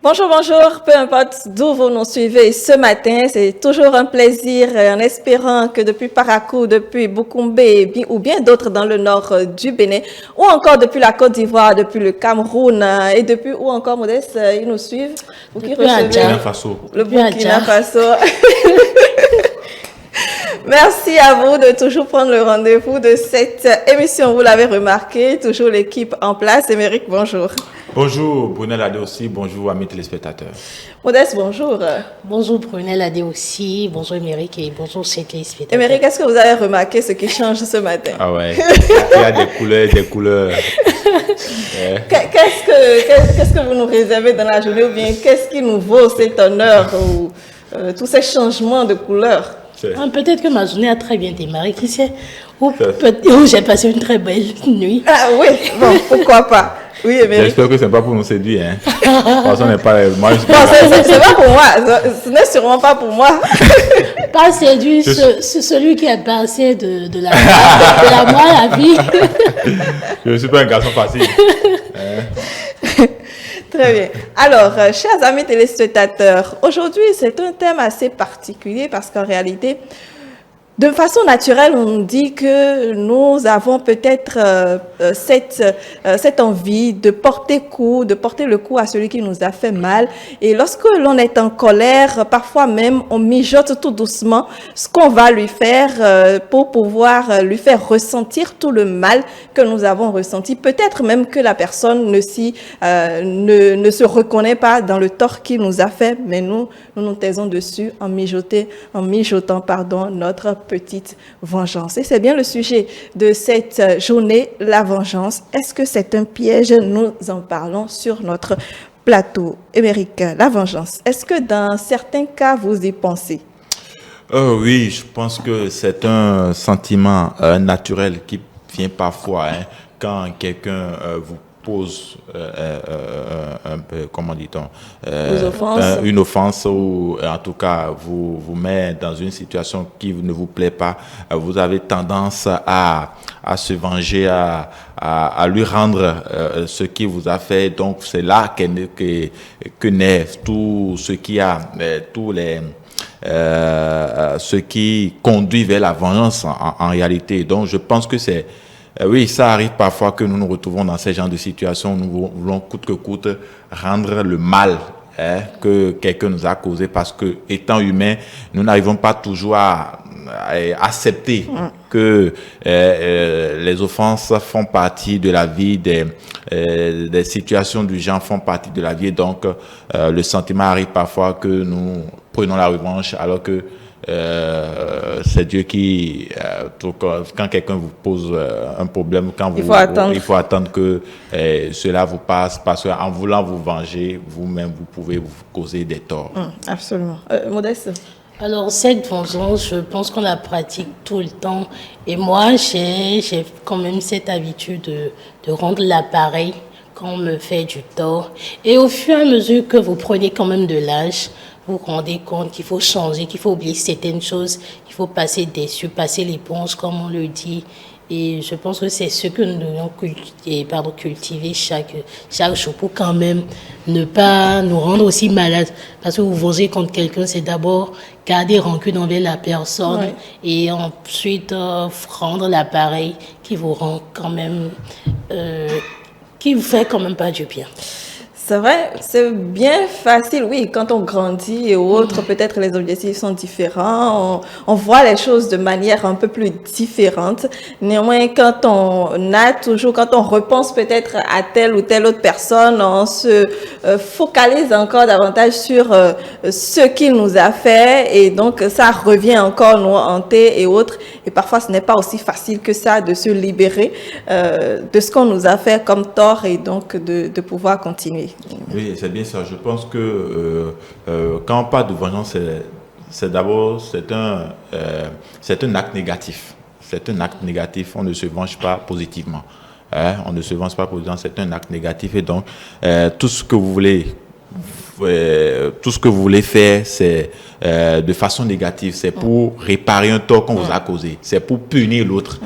Bonjour, bonjour, peu importe d'où vous nous suivez ce matin, c'est toujours un plaisir en espérant que depuis Parakou, depuis Bukumbe ou bien d'autres dans le nord du Bénin, ou encore depuis la Côte d'Ivoire, depuis le Cameroun et depuis où encore Modeste, ils nous suivent. Vous qui recevez le Burkina Faso. Merci à vous de toujours prendre le rendez-vous de cette émission. Vous l'avez remarqué, toujours l'équipe en place. Émeric, bonjour. Bonjour Brunel Adé aussi, bonjour amis téléspectateurs. Modeste, bonjour. Bonjour Brunel Adé aussi, bonjour Émeric et bonjour ces téléspectateurs. Émeric, est-ce que vous avez remarqué ce qui change ce matin? Ah ouais, il y a des couleurs. Qu'est-ce que vous nous réservez dans la journée ou bien qu'est-ce qui nous vaut cet honneur ou tous ces changements de couleurs? Peut-être que ma journée a très bien démarré, qui sait, ou j'ai passé une très belle nuit. Ah oui, bon, pourquoi pas. Oui, j'espère que ce n'est pas pour nous séduire. Hein. Parce n'est pas, moi, c'est pas pour moi, ce n'est sûrement pas pour moi. Pas séduire, c'est celui qui a passé de la moi à la vie. Je ne suis pas un garçon facile. Très bien. Alors, chers amis téléspectateurs, aujourd'hui, c'est un thème assez particulier parce qu'en réalité, de façon naturelle, on dit que nous avons peut-être cette envie de porter le coup à celui qui nous a fait mal. Et lorsque l'on est en colère, parfois même, on mijote tout doucement ce qu'on va lui faire pour pouvoir lui faire ressentir tout le mal que nous avons ressenti. Peut-être même que la personne ne se reconnaît pas dans le tort qu'il nous a fait, mais nous taisons dessus en mijotant notre petite vengeance. Et c'est bien le sujet de cette journée, la vengeance. Est-ce que c'est un piège? Nous en parlons sur notre plateau. Émeric, la vengeance, est-ce que dans certains cas, vous y pensez? Oui, je pense que c'est un sentiment naturel qui vient parfois quand quelqu'un vous pose un peu, comment dit-on, une offense ou en tout cas vous met dans une situation qui ne vous plaît pas, vous avez tendance à se venger, à lui rendre ce qu'il vous a fait. Donc c'est là que naît tout ce qui a, ce qui conduit vers la vengeance en réalité. Donc je pense que c'est oui, ça arrive parfois que nous nous retrouvons dans ce genre de situation. Nous voulons coûte que coûte rendre le mal que quelqu'un nous a causé parce que, étant humains, nous n'arrivons pas toujours à accepter que les offenses font partie de la vie, des situations du genre font partie de la vie. Donc, le sentiment arrive parfois que nous prenons la revanche alors que c'est Dieu qui, quand quelqu'un vous pose un problème, il faut attendre que cela vous passe, parce qu'en voulant vous venger, vous-même, vous pouvez vous causer des torts. Absolument. Modeste? Alors, cette vengeance, je pense qu'on la pratique tout le temps. Et moi, j'ai quand même cette habitude de rendre l'appareil quand on me fait du tort. Et au fur et à mesure que vous prenez quand même de l'âge, vous vous rendez compte qu'il faut changer, qu'il faut oublier certaines choses, qu'il faut passer dessus, passer l'éponge, comme on le dit. Et je pense que c'est ce que nous devons cultiver chaque jour pour quand même ne pas nous rendre aussi malades. Parce que vous venger contre quelqu'un, c'est d'abord garder rancune envers la personne et ensuite rendre l'appareil qui vous rend quand même, qui vous fait quand même pas du bien. C'est vrai, c'est bien facile, oui, quand on grandit et autres, peut-être les objectifs sont différents, on voit les choses de manière un peu plus différente. Néanmoins, quand on repense peut-être à telle ou telle autre personne, on se focalise encore davantage sur ce qu'il nous a fait et donc ça revient encore nous hanter et autres. Et parfois, ce n'est pas aussi facile que ça de se libérer de ce qu'on nous a fait comme tort et donc de pouvoir continuer. Oui, c'est bien ça. Je pense que quand on parle de vengeance, c'est un acte négatif. C'est un acte négatif. On ne se venge pas positivement. On ne se venge pas positivement. C'est un acte négatif. Et donc, tout ce que vous voulez tout ce que vous voulez faire, c'est de façon négative, c'est pour réparer un tort qu'on vous a causé, c'est pour punir l'autre,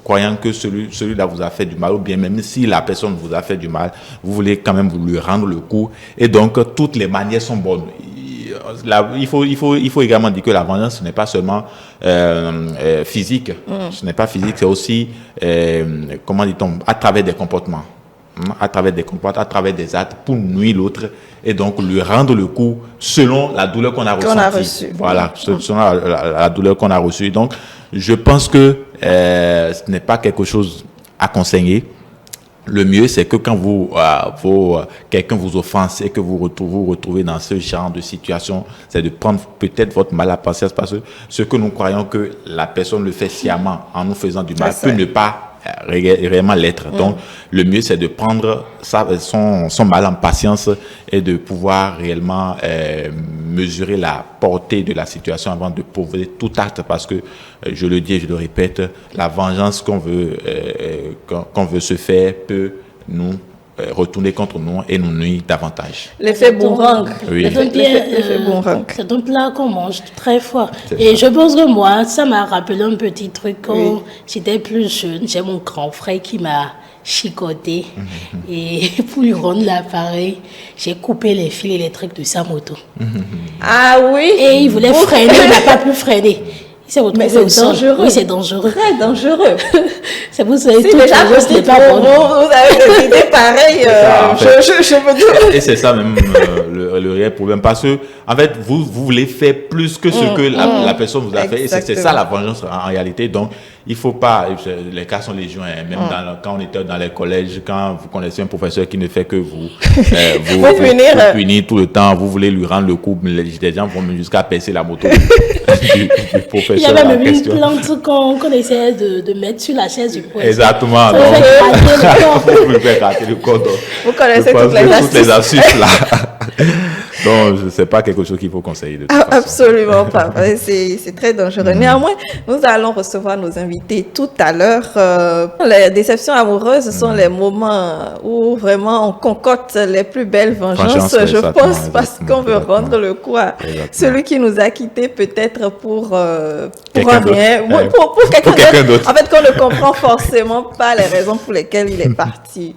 croyant que celui-là vous a fait du mal, ou bien même si la personne vous a fait du mal, vous voulez quand même vous lui rendre le coup, et donc toutes les manières sont bonnes. Il faut également dire que la vengeance, ce n'est pas seulement physique, ce n'est pas physique, c'est aussi, comment dit-on, à travers des comportements. À travers des actes pour nuire l'autre et donc lui rendre le coup selon la douleur qu'on a ressentie. Voilà, selon la douleur qu'on a reçue. Donc, je pense que ce n'est pas quelque chose à conseiller. Le mieux, c'est que quand quelqu'un vous offense et que vous retrouvez dans ce genre de situation, c'est de prendre peut-être votre mal à patience parce que ce que nous croyons que la personne le fait sciemment en nous faisant du mal peut ne pas réellement l'être. Donc, le mieux, c'est de prendre son mal en patience et de pouvoir réellement mesurer la portée de la situation avant de poser tout acte parce que, je le dis et je le répète, la vengeance qu'on veut se faire peut nous retourner contre nous et nous nuire davantage. L'effet boomerang. Oui. L'effet boomerang. C'est donc là qu'on mange très fort. Et je pense que moi, ça m'a rappelé un petit truc quand j'étais plus jeune. J'ai mon grand frère qui m'a chicoté. Et pour lui rendre l'appareil, j'ai coupé les fils électriques de sa moto. Ah oui. Et il voulait freiner, il n'a pas pu freiner. Mais c'est dangereux. Oui, c'est dangereux. Très dangereux. C'est pour ça que si déjà vous avez des idées pareilles, je me dis. Et c'est ça même le réel problème. Parce que, en fait, vous voulez faire plus que ce que la personne vous a fait. Et c'est ça la vengeance en réalité. Donc, il ne faut pas. Les cas sont légion. Même quand on était dans les collèges, quand vous connaissez un professeur qui ne fait que vous punir tout le temps, vous voulez lui rendre le coup. Les gens vont jusqu'à percer la moto du professeur. Il y avait même une plante qu'on essayait de mettre sur la chaise du professeur. Exactement. Vous pouvez gratter le corps. Vous connaissez toutes les astuces là. Donc, ce n'est pas quelque chose qu'il faut conseiller de toute façon. Absolument pas. C'est très dangereux. Néanmoins, nous allons recevoir nos invités tout à l'heure. Les déceptions amoureuses sont les moments où vraiment on concocte les plus belles vengeances, je pense, parce qu'on veut rendre le coup à celui qui nous a quittés, peut-être pour un rien, pour quelqu'un d'autre. En fait, qu'on ne comprend forcément pas les raisons pour lesquelles il est parti.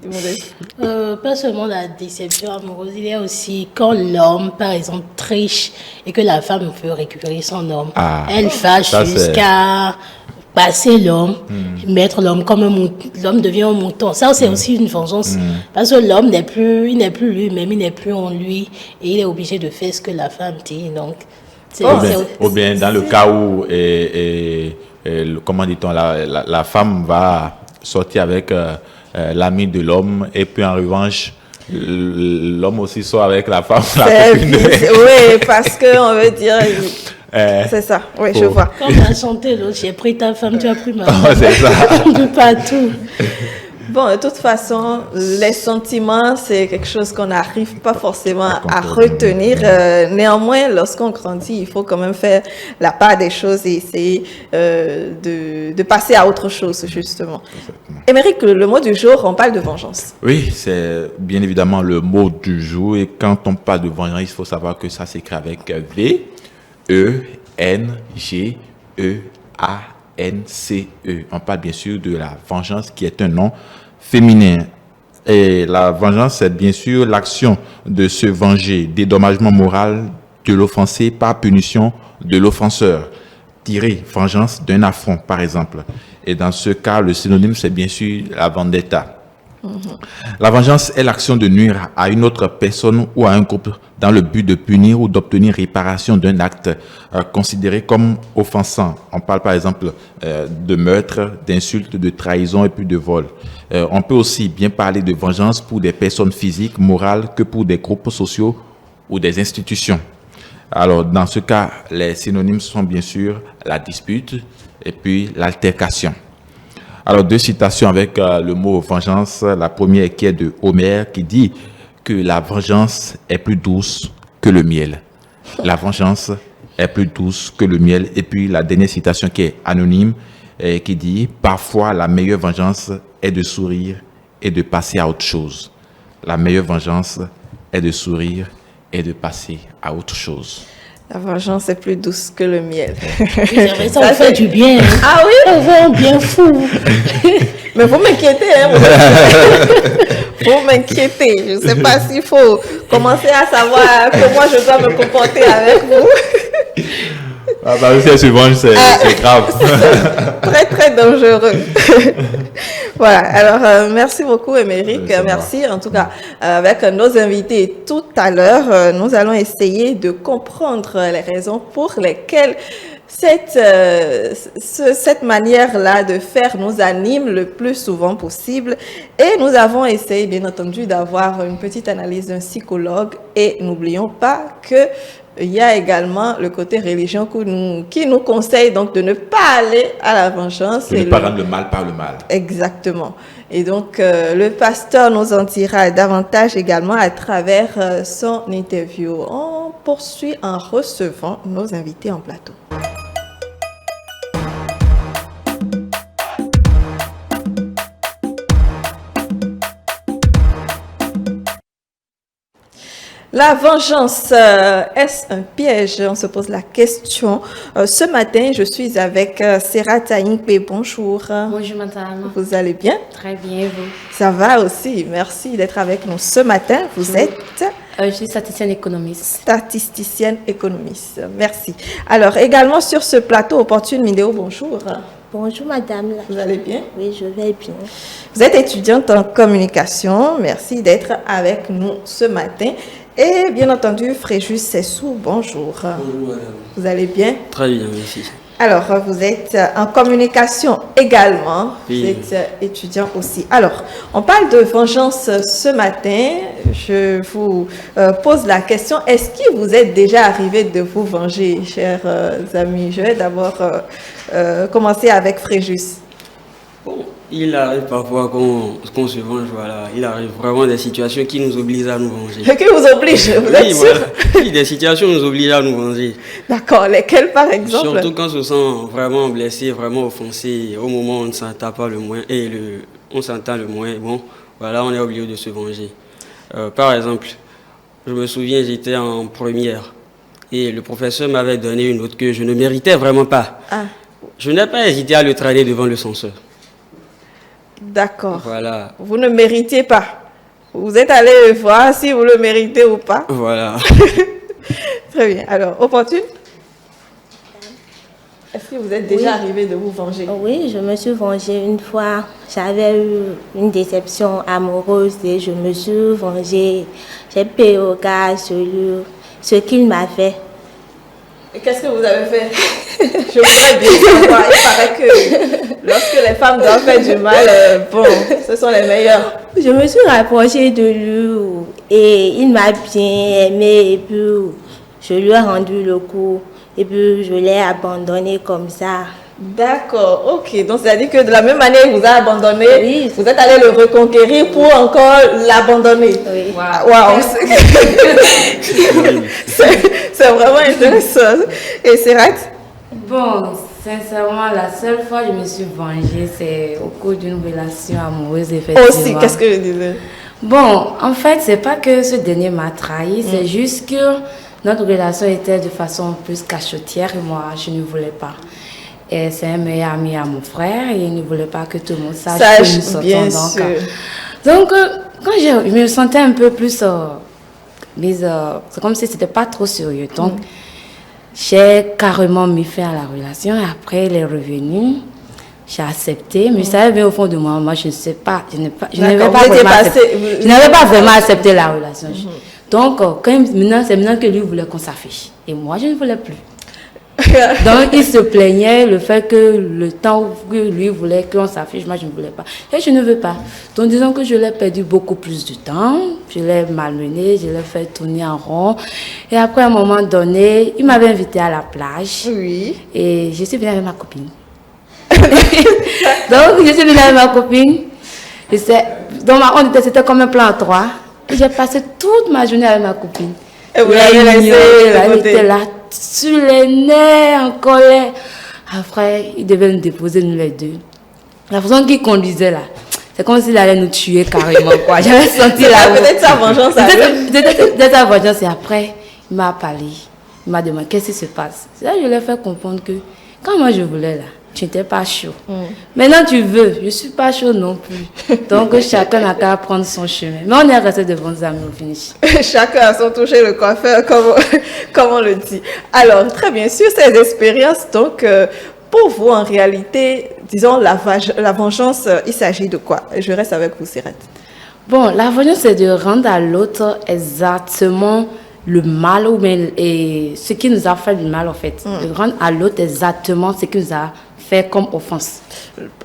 Pas seulement la déception amoureuse, il y a aussi quand l'homme, par exemple, triche et que la femme veut récupérer son homme. Elle fâche jusqu'à passer l'homme, mettre l'homme comme un mouton. L'homme devient un mouton. Ça, c'est aussi une vengeance. Parce que l'homme n'est plus lui-même, il n'est plus en lui et il est obligé de faire ce que la femme dit. Donc, ou bien dans le cas où, comment dit-on, la femme va sortir avec l'ami de l'homme et puis en revanche, l'homme aussi sort avec la femme. Oui, parce qu'on veut dire... c'est ça, oui, je vois. Comme la chanté, l'autre, j'ai pris ta femme, tu as pris ma femme. C'est ça. De partout. Bon, de toute façon, les sentiments, c'est quelque chose qu'on n'arrive pas forcément à retenir. Néanmoins, lorsqu'on grandit, il faut quand même faire la part des choses et essayer de passer à autre chose, justement. Émeric, le mot du jour, on parle de vengeance. Oui, c'est bien évidemment le mot du jour. Et quand on parle de vengeance, il faut savoir que ça s'écrit avec V, E, N, G, E, A, N-C-E. On parle bien sûr de la vengeance qui est un nom féminin. Et la vengeance, c'est bien sûr l'action de se venger, dédommagement moral de l'offensé par punition de l'offenseur. Tirer vengeance d'un affront, par exemple. Et dans ce cas, le synonyme, c'est bien sûr la vendetta. La vengeance est l'action de nuire à une autre personne ou à un groupe dans le but de punir ou d'obtenir réparation d'un acte considéré comme offensant. On parle par exemple de meurtre, d'insulte, de trahison et puis de vol. On peut aussi bien parler de vengeance pour des personnes physiques, morales, que pour des groupes sociaux ou des institutions. Alors, dans ce cas, les synonymes sont bien sûr la dispute et puis l'altercation. Alors, deux citations avec le mot vengeance. La première qui est de Homère qui dit que la vengeance est plus douce que le miel. La vengeance est plus douce que le miel. Et puis, la dernière citation qui est anonyme qui dit « Parfois, la meilleure vengeance est de sourire et de passer à autre chose. » La meilleure vengeance est de sourire et de passer à autre chose. La vengeance est plus douce que le miel. C'est vrai, ça vous fait du bien. Ah oui? Ça vous fait un bien fou. Mais vous m'inquiétez, hein? Vous m'inquiétez. Je ne sais pas s'il faut commencer à savoir comment je dois me comporter avec vous. Ah bah si elle se venge, c'est grave. Très, très dangereux. Voilà. Alors, merci beaucoup, Émeric. Merci. En tout cas, avec nos invités tout à l'heure, nous allons essayer de comprendre les raisons pour lesquelles cette manière-là de faire nous anime le plus souvent possible. Et nous avons essayé, bien entendu, d'avoir une petite analyse d'un psychologue. Et n'oublions pas que il y a également le côté religion qui nous conseille donc de ne pas aller à la vengeance. De ne pas rendre le mal par le mal. Exactement. Et donc, le pasteur nous en dira davantage également à travers son interview. On poursuit en recevant nos invités en plateau. La vengeance, est-ce un piège? On se pose la question. Ce matin, je suis avec Serrat Taïnkpe. Bonjour. Bonjour, madame. Vous allez bien? Très bien, vous? Ça va aussi. Merci d'être avec nous ce matin. Vous êtes? Je suis statisticienne économiste. Statisticienne économiste. Merci. Alors, également sur ce plateau, Opportune Mideo, bonjour. Bonjour madame. Vous allez bien? Oui, je vais bien. Vous êtes étudiante en communication. Merci d'être avec nous ce matin. Et bien entendu, Fréjus Sessou, bonjour. Bonjour madame. Vous allez bien? Très bien, merci. Alors, vous êtes en communication également. Oui. Vous êtes étudiant aussi. Alors, on parle de vengeance ce matin. Je vous pose la question, est-ce qu'il vous est déjà arrivé de vous venger, chers amis? Je vais d'abord commencer avec Fréjus. Bon, il arrive parfois qu'on se venge, voilà. Il arrive vraiment des situations qui nous obligent à nous venger. Qui vous oblige, vous êtes sûr? Voilà. Oui, des situations nous obligent à nous venger. D'accord, lesquelles par exemple? Surtout quand on se sent vraiment blessé, vraiment offensé, au moment où on ne s'entend pas le moins, on s'entend le moins, bon, voilà, on est obligé de se venger. Par exemple, je me souviens, j'étais en première et le professeur m'avait donné une note que je ne méritais vraiment pas. Ah. Je n'ai pas hésité à le traîner devant le censeur. D'accord. Voilà. Vous ne méritez pas. Vous êtes allé voir si vous le méritez ou pas. Voilà. Très bien. Alors, Opportune? Est-ce que vous êtes déjà arrivé de vous venger? Oui, je me suis vengée une fois. J'avais eu une déception amoureuse et je me suis vengée. J'ai payé au gars ce qu'il m'a fait. Et qu'est-ce que vous avez fait? Je voudrais bien savoir. Il paraît que lorsque les femmes doivent faire du mal, bon, ce sont les meilleures. Je me suis rapprochée de lui et il m'a bien aimée et puis je lui ai rendu le coup et puis je l'ai abandonné comme ça. D'accord, ok. Donc, c'est-à-dire que de la même manière qu'il vous a abandonné, Oui. vous êtes allé le reconquérir pour encore l'abandonner. Oui. Waouh. C'est vraiment intéressant. Et Serrat? Bon, sincèrement, la seule fois que je me suis vengée, c'est au cours d'une relation amoureuse, effectivement. Aussi, qu'est-ce que je disais? Bon, en fait, c'est pas que ce dernier m'a trahi, c'est juste que notre relation était de façon plus cachotière et moi, je ne voulais pas. Et c'est un meilleur ami à mon frère et il ne voulait pas que tout le monde sache que nous sortons. Bien sûr. Donc, quand je me sentais un peu plus... c'est comme si c'était pas trop sérieux. Donc, j'ai carrément mis fin à la relation et après, il est revenu. J'ai accepté, mais je savais bien au fond de moi, je ne sais pas, je n'avais pas vraiment accepté la relation. Donc, c'est maintenant que lui voulait qu'on s'affiche. Et moi, je ne voulais plus. Donc, il se plaignait le fait que le temps que lui voulait qu'on s'affiche, moi, je ne voulais pas. Et je ne veux pas. Donc, disons que je l'ai perdu beaucoup plus de temps. Je l'ai malmené, je l'ai fait tourner en rond. Et après, à un moment donné, il m'avait invité à la plage. Oui. Et je suis venue avec ma copine. Donc, je suis venue avec ma copine. C'était comme un plan à trois. Et j'ai passé toute ma journée avec ma copine. Et vous l'avez laissé elle était là, sur les nerfs, en colère. Après, il devait nous déposer, nous les deux. La façon qu'il conduisait là, c'est comme s'il allait nous tuer carrément, quoi. J'avais senti la... Peut-être sa vengeance à lui. Peut-être sa vengeance. Et après, il m'a parlé. Il m'a demandé qu'est-ce qui se passe. C'est là que je lui ai fait comprendre que quand moi je voulais là, tu n'étais pas chaud. Maintenant tu veux, je ne suis pas chaud non plus. Donc chacun n'a qu'à prendre son chemin. Mais on est restés de bons amis au finish. Chacun a son toucher le coiffeur, comme on le dit. Alors, très bien, sur ces expériences, donc, pour vous, en réalité, disons, la vengeance, il s'agit de quoi? Je reste avec vous, Sirette. Bon, la vengeance, c'est de rendre à l'autre exactement le mal ou bien ce qui nous a fait du mal, en fait. De rendre à l'autre exactement ce qui nous a fait comme offense.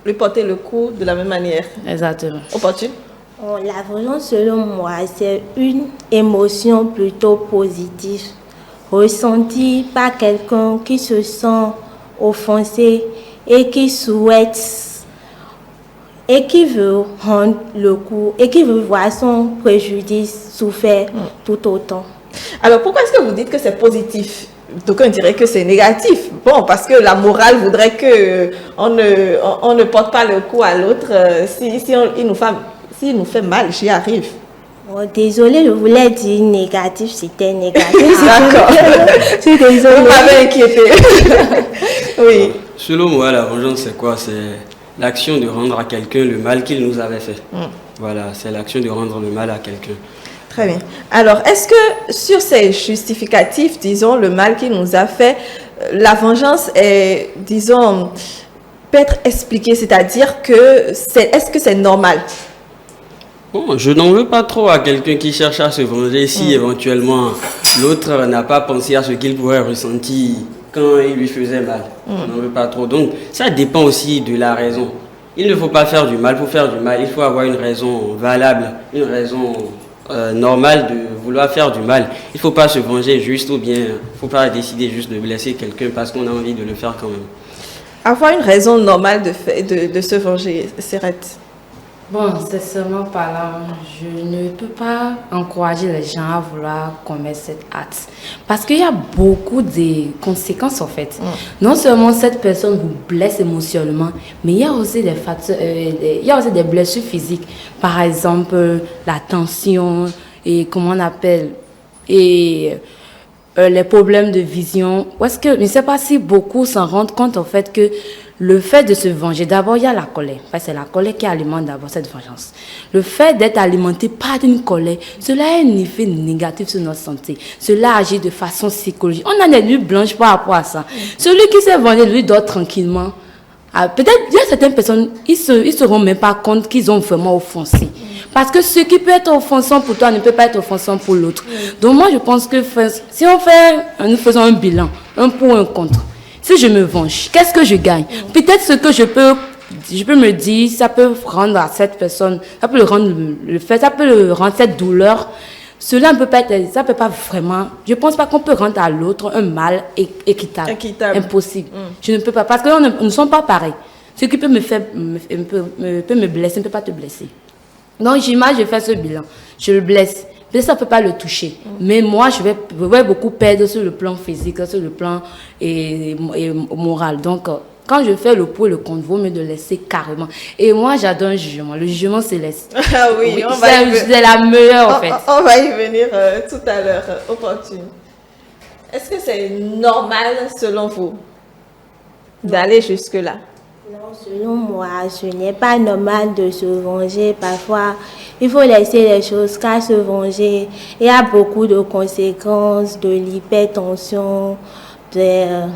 Lui porter le coup de la même manière. Exactement. Opportune. La vengeance, selon moi, c'est une émotion plutôt positive, ressentie par quelqu'un qui se sent offensé et qui souhaite et qui veut rendre le coup et qui veut voir son préjudice souffert tout autant. Alors, pourquoi est-ce que vous dites que c'est positif? D'aucuns diraient que c'est négatif. Bon, parce que la morale voudrait que on ne porte pas le coup à l'autre. S'il nous fait mal, j'y arrive. Oh, désolée, je voulais dire négatif, c'était négatif. D'accord. Je suis désolée. Vous m'avez inquiété. Oui. Selon moi, la vengeance, c'est quoi? C'est l'action de rendre à quelqu'un le mal qu'il nous avait fait. Voilà, c'est l'action de rendre le mal à quelqu'un. Très bien. Alors, est-ce que sur ces justificatifs, disons, le mal qu'il nous a fait, la vengeance est, disons, peut être expliquée, c'est-à-dire que est-ce que c'est normal? Bon, je n'en veux pas trop à quelqu'un qui cherche à se venger si éventuellement l'autre n'a pas pensé à ce qu'il pourrait ressentir quand il lui faisait mal. Je n'en veux pas trop. Donc, ça dépend aussi de la raison. Il ne faut pas faire du mal pour faire du mal. Il faut avoir une raison valable, une raison normale de vouloir faire du mal. Il ne faut pas se venger juste ou bien il ne faut pas décider juste de blesser quelqu'un parce qu'on a envie de le faire quand même. Avoir une raison normale de se venger, Sirette. Bon, c'est seulement par là, je ne peux pas encourager les gens à vouloir commettre cet acte. Parce qu'il y a beaucoup de conséquences en fait. Non seulement cette personne vous blesse émotionnellement, mais il y a aussi des facteurs, il y a aussi des blessures physiques. Par exemple, la tension et comment on appelle, et les problèmes de vision. Est-ce que, je ne sais pas si beaucoup s'en rendent compte en fait que le fait de se venger, d'abord il y a la colère, parce que c'est la colère qui alimente d'abord cette vengeance. Le fait d'être alimenté par une colère, cela a un effet négatif sur notre santé. Cela agit de façon psychologique. On a des nuits blanches par rapport à ça. Celui qui s'est vengé, lui, dort tranquillement. Peut-être, il y a certaines personnes, ils se rendent même pas compte qu'ils ont vraiment offensé. Parce que ce qui peut être offensant pour toi ne peut pas être offensant pour l'autre. Donc moi, je pense que si nous faisons un bilan, un pour, un contre, si je me venge, qu'est-ce que je gagne? Peut-être ce que je peux me dire, ça peut rendre à cette personne, ça peut le rendre ça peut le rendre cette douleur. Cela ne peut pas être, ça peut pas vraiment. Je pense pas qu'on peut rendre à l'autre un mal équitable. Impossible. Je ne peux pas, parce que nous ne sommes pas pareils. Ce qui peut me blesser ne peut pas te blesser. Donc je fais ce bilan, je le blesse. Peut-être ça ne peut pas le toucher. Mais moi, je vais beaucoup perdre sur le plan physique, sur le plan et moral. Donc, quand je fais le pour et le contre, vaut mieux de laisser carrément. Et moi, j'adore un jugement. Le jugement céleste. Ah oui, c'est la meilleure en fait. On va y venir tout à l'heure, opportune. Est-ce que c'est normal, selon vous, d'aller jusque-là? Non, selon moi, ce n'est pas normal de se venger. Parfois, il faut laisser les choses, car se venger, il y a beaucoup de conséquences, de l'hypertension, de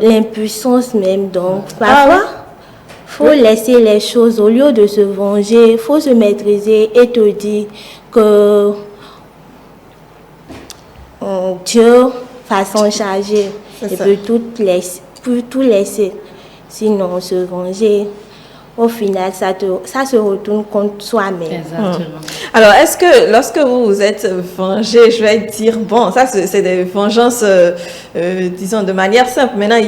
l'impuissance même. Donc, parfois, il faut laisser les choses. Au lieu de se venger, il faut se maîtriser et te dire que Dieu va s'en charger et peut tout laisser. Sinon, se venger, au final, ça se retourne contre soi-même. Exactement. Alors, est-ce que lorsque vous vous êtes vengé, je vais dire, bon, ça c'est des vengeances, disons, de manière simple. Maintenant,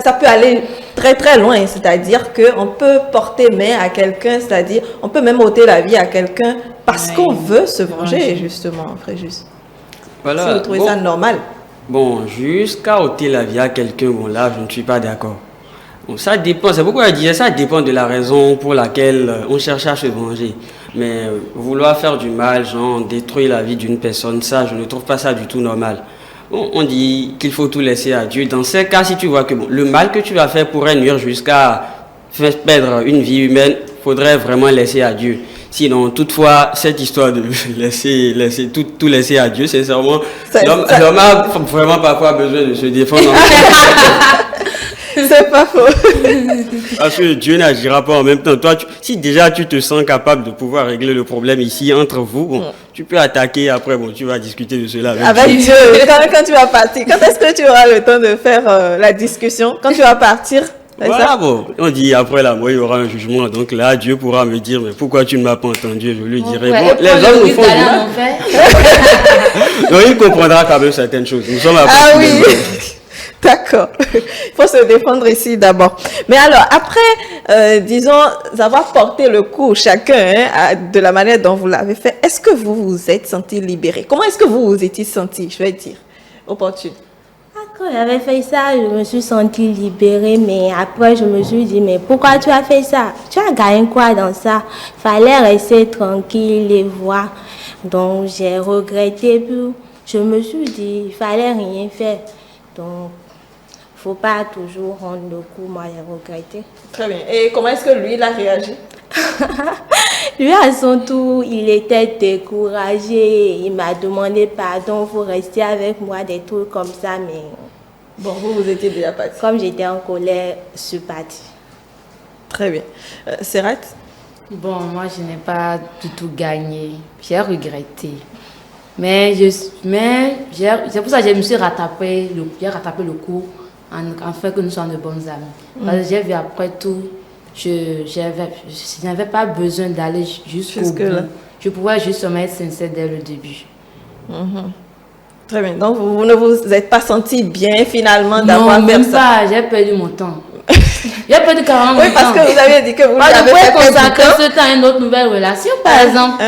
ça peut aller très très loin, c'est-à-dire qu'on peut porter main à quelqu'un, c'est-à-dire on peut même ôter la vie à quelqu'un parce qu'on veut se venger, justement, Fréjus. Voilà. Si vous trouvez ça normal. Bon, jusqu'à ôter la vie à quelqu'un, bon là, je ne suis pas d'accord. Bon, ça dépend, c'est pourquoi je disais, ça dépend de la raison pour laquelle on cherche à se venger. Mais vouloir faire du mal, genre détruire la vie d'une personne, ça, je ne trouve pas ça du tout normal. Bon, on dit qu'il faut tout laisser à Dieu. Dans ces cas, si tu vois que bon, le mal que tu vas faire pourrait nuire jusqu'à faire perdre une vie humaine, faudrait vraiment laisser à Dieu. Sinon, toutefois, cette histoire de laisser tout laisser à Dieu, sincèrement, l'homme a vraiment parfois besoin de se défendre. C'est pas faux. Parce que Dieu n'agira pas en même temps. Toi, si déjà tu te sens capable de pouvoir régler le problème ici entre vous, bon, tu peux attaquer après, bon, tu vas discuter de cela avec Dieu. Quand tu vas partir, quand est-ce que tu auras le temps de faire la discussion? Quand tu vas partir? Voilà, bon, on dit après la mort, il y aura un jugement. Donc là, Dieu pourra me dire, mais pourquoi tu ne m'as pas entendu? Je lui dirai, bon, les hommes nous font du mal. Donc il comprendra quand même certaines choses. Nous sommes à oui. D'accord. Il faut se défendre ici d'abord. Mais alors, après, disons, avoir porté le coup chacun de la manière dont vous l'avez fait, est-ce que vous vous êtes senti libéré? Comment est-ce que vous vous étiez senti, je vais dire, opportune? Quand j'avais fait ça, je me suis sentie libérée, mais après, je me suis dit, mais pourquoi tu as fait ça? Tu as gagné quoi dans ça? Fallait rester tranquille et voir. Donc, j'ai regretté, puis je me suis dit, il fallait rien faire. Donc, faut pas toujours rendre le coup, moi j'ai regretté. Très bien. Et comment est-ce que lui, il a réagi? Lui, à son tour, il était découragé. Il m'a demandé pardon, il faut rester avec moi, des trucs comme ça, mais... Bon, vous étiez déjà parti. Comme j'étais en colère, je suis partie. Très bien. Serrat? Bon, moi, je n'ai pas du tout gagné. J'ai regretté. Mais c'est pour ça que je me suis rattrapé le coup en fait que nous sommes de bonnes amies. Parce que j'ai vu après tout, je n'avais pas besoin d'aller jusqu'au bout. Je pouvais juste me être sincère dès le début. Très bien. Donc, vous ne vous êtes pas senti bien finalement d'avoir fait ça? Non, même pas. J'ai perdu mon temps. J'ai perdu carrément mon temps. Oui, parce que vous avez dit que vous lui avez fait consacrer ce temps à une autre nouvelle relation, par exemple.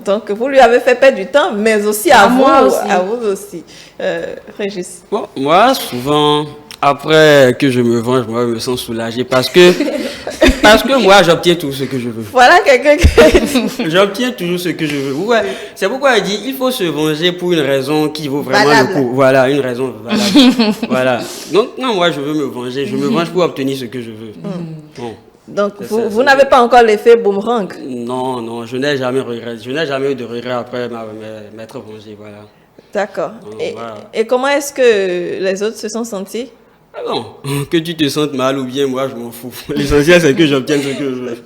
Donc, vous lui avez fait perdre du temps, mais aussi à vous aussi. Régis? Bon, moi, souvent, après que je me venge, moi, je me sens soulagé parce que moi, j'obtiens tout ce que je veux. Voilà quelqu'un qui... J'obtiens toujours ce que je veux. Ouais, c'est pourquoi il dit il faut se venger pour une raison qui vaut vraiment valable. le coup. Voilà, une raison valable. Voilà. Donc, non, moi, je veux me venger. Je me venge pour obtenir ce que je veux. Bon. Donc, vous n'avez pas encore l'effet boomerang? Non, je n'ai jamais regret. Je n'ai jamais eu de regret après m'être vengé. Voilà. D'accord. Voilà. Et comment est-ce que les autres se sont sentis? Ah bon, que tu te sentes mal ou bien, moi je m'en fous. L'essentiel c'est que j'obtienne ce que je veux.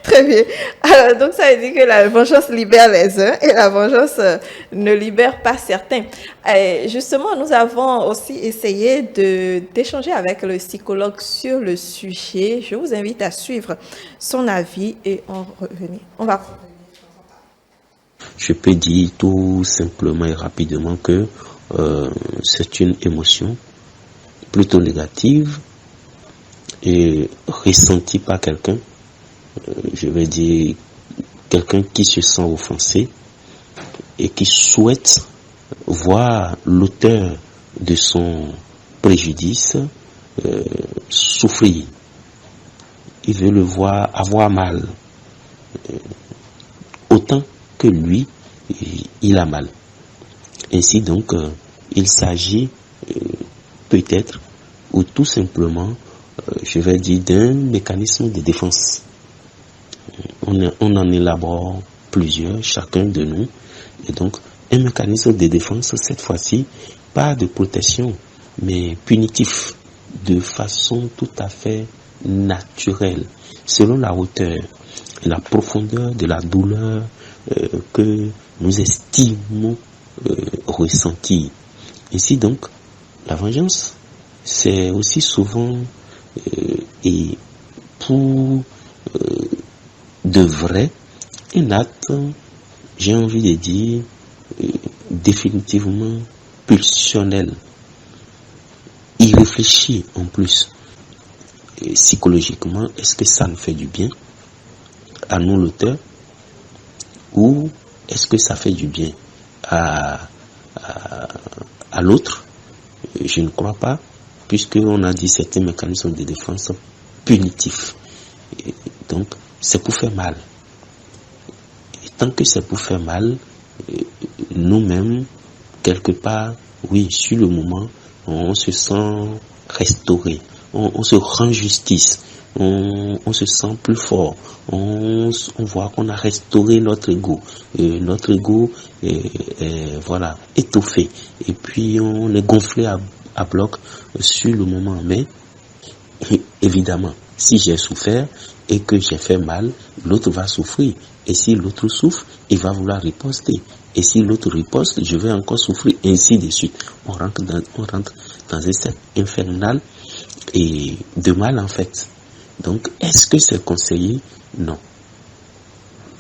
Très bien. Alors, donc ça veut dire que la vengeance libère les uns et la vengeance ne libère pas certains. Et justement, nous avons aussi essayé d'échanger avec le psychologue sur le sujet. Je vous invite à suivre son avis et en revenir. On va... Je peux dire tout simplement et rapidement que c'est une émotion plutôt négative et ressentie par quelqu'un, je vais dire quelqu'un qui se sent offensé et qui souhaite voir l'auteur de son préjudice souffrir. Il veut le voir avoir mal, autant que lui, il a mal. Ainsi donc, il s'agit peut-être ou tout simplement, je vais dire, d'un mécanisme de défense. On en élabore plusieurs, chacun de nous. Et donc, un mécanisme de défense, cette fois-ci, pas de protection, mais punitif, de façon tout à fait naturelle, selon la hauteur et la profondeur de la douleur que nous estimons ressentir. Ainsi donc, la vengeance, c'est aussi souvent et pour de vrai un acte, j'ai envie de dire, définitivement pulsionnel, irréfléchi en plus. Et psychologiquement, est-ce que ça nous fait du bien à nous l'auteur ou est-ce que ça fait du bien à l'autre? Je ne crois pas. puisqu'on a dit certains mécanismes de défense punitifs. Et donc, c'est pour faire mal. Et tant que c'est pour faire mal, nous-mêmes, quelque part, oui, sur le moment, on se sent restauré, on se rend justice, on se sent plus fort, on voit qu'on a restauré notre ego est voilà, étoffé, et puis on est gonflé à bloc sur le moment. Mais évidemment, si j'ai souffert et que j'ai fait mal, l'autre va souffrir, et si l'autre souffre, il va vouloir riposter, et si l'autre riposte, je vais encore souffrir, ainsi de suite. On rentre dans un cercle infernal et de mal, en fait. Donc, est-ce que c'est conseillé? Non.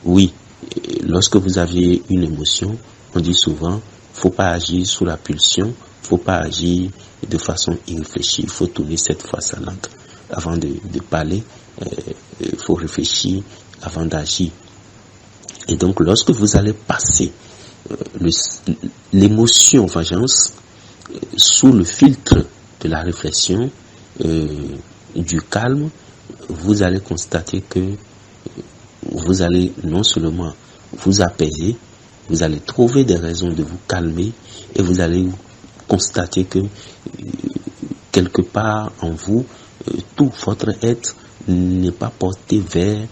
Oui, lorsque vous aviez une émotion, on dit souvent, faut pas agir sous la pulsion, faut pas agir de façon irréfléchie, il faut tourner cette fois sa langue. Avant de parler, il faut réfléchir avant d'agir. Et donc, lorsque vous allez passer l'émotion vengeance sous le filtre de la réflexion, du calme, vous allez constater que vous allez non seulement vous apaiser, vous allez trouver des raisons de vous calmer, et vous allez constater que quelque part en vous, tout votre être n'est pas porté vers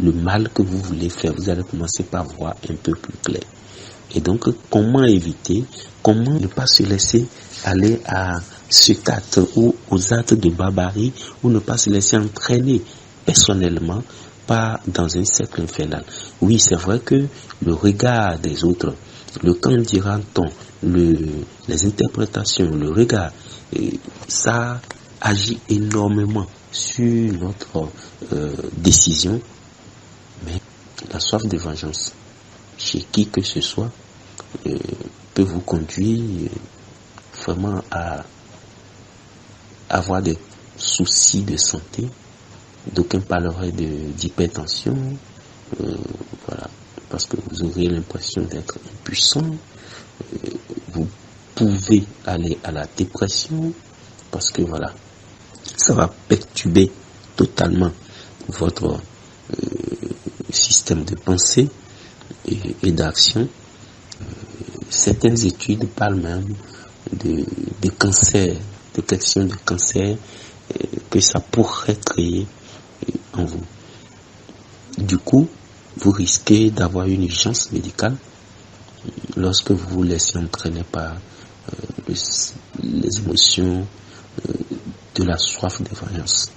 le mal que vous voulez faire. Vous allez commencer par voir un peu plus clair. Et donc, comment éviter, comment ne pas se laisser aller à cet acte ou aux actes de barbarie, ou ne pas se laisser entraîner personnellement pas dans un cercle infernal. Oui, c'est vrai que le regard des autres, le qu'en dira-t-on, les interprétations, le regard, ça agit énormément sur notre décision. Mais la soif de vengeance, chez qui que ce soit, peut vous conduire vraiment à avoir des soucis de santé. D'aucuns parleraient d'hypertension, voilà, parce que vous aurez l'impression d'être impuissant. Vous pouvez aller à la dépression, parce que voilà, ça va perturber totalement votre système de pensée et d'action. Certaines études parlent même de cancer, de questions de cancer que ça pourrait créer en vous. Du coup, vous risquez d'avoir une urgence médicale lorsque vous vous laissez entraîner par les émotions de la soif de vengeance.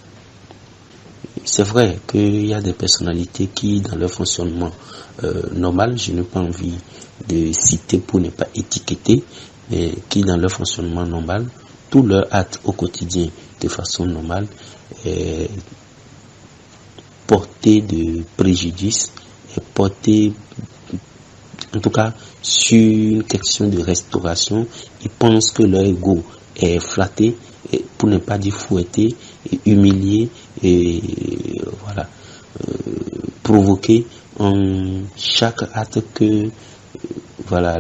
C'est vrai qu'il y a des personnalités qui, dans leur fonctionnement normal, je n'ai pas envie de citer pour ne pas étiqueter, mais qui, dans leur fonctionnement normal, tout leur acte au quotidien de façon normale est porté de préjudice, est porté, en tout cas, sur une question de restauration. Ils pensent que leur ego est flatté, et pour ne pas dire fouetté, et humilié, et voilà, provoqué en chaque acte que voilà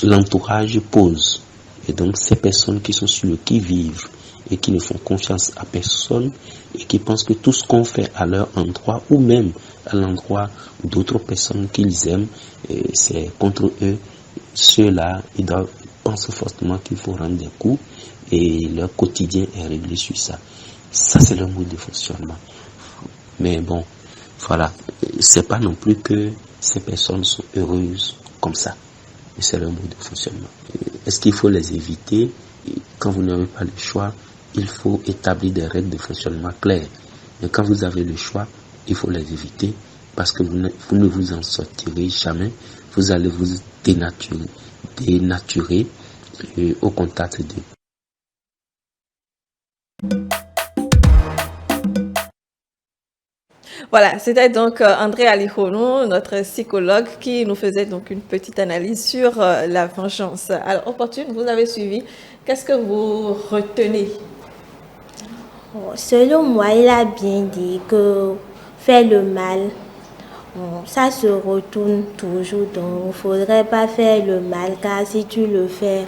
l'entourage pose. Et donc ces personnes qui sont sur le qui-vive et qui ne font confiance à personne et qui pensent que tout ce qu'on fait à leur endroit ou même à l'endroit d'autres personnes qu'ils aiment, c'est contre eux. Ceux-là, ils pensent fortement qu'il faut rendre des coups et leur quotidien est réglé sur ça. Ça, c'est leur mode de fonctionnement. Mais bon, voilà, c'est pas non plus que ces personnes sont heureuses comme ça. C'est leur mode de fonctionnement. Est-ce qu'il faut les éviter? Quand vous n'avez pas le choix, il faut établir des règles de fonctionnement claires. Mais quand vous avez le choix, il faut les éviter parce que vous ne vous en sortirez jamais. Vous allez vous dénaturer au contact d'eux. Voilà, c'était donc André Alihono, notre psychologue, qui nous faisait donc une petite analyse sur la vengeance. Alors, Opportune, vous avez suivi. Qu'est-ce que vous retenez? Selon moi, il a bien dit que faire le mal, ça se retourne toujours. Donc, il ne faudrait pas faire le mal, car si tu le fais,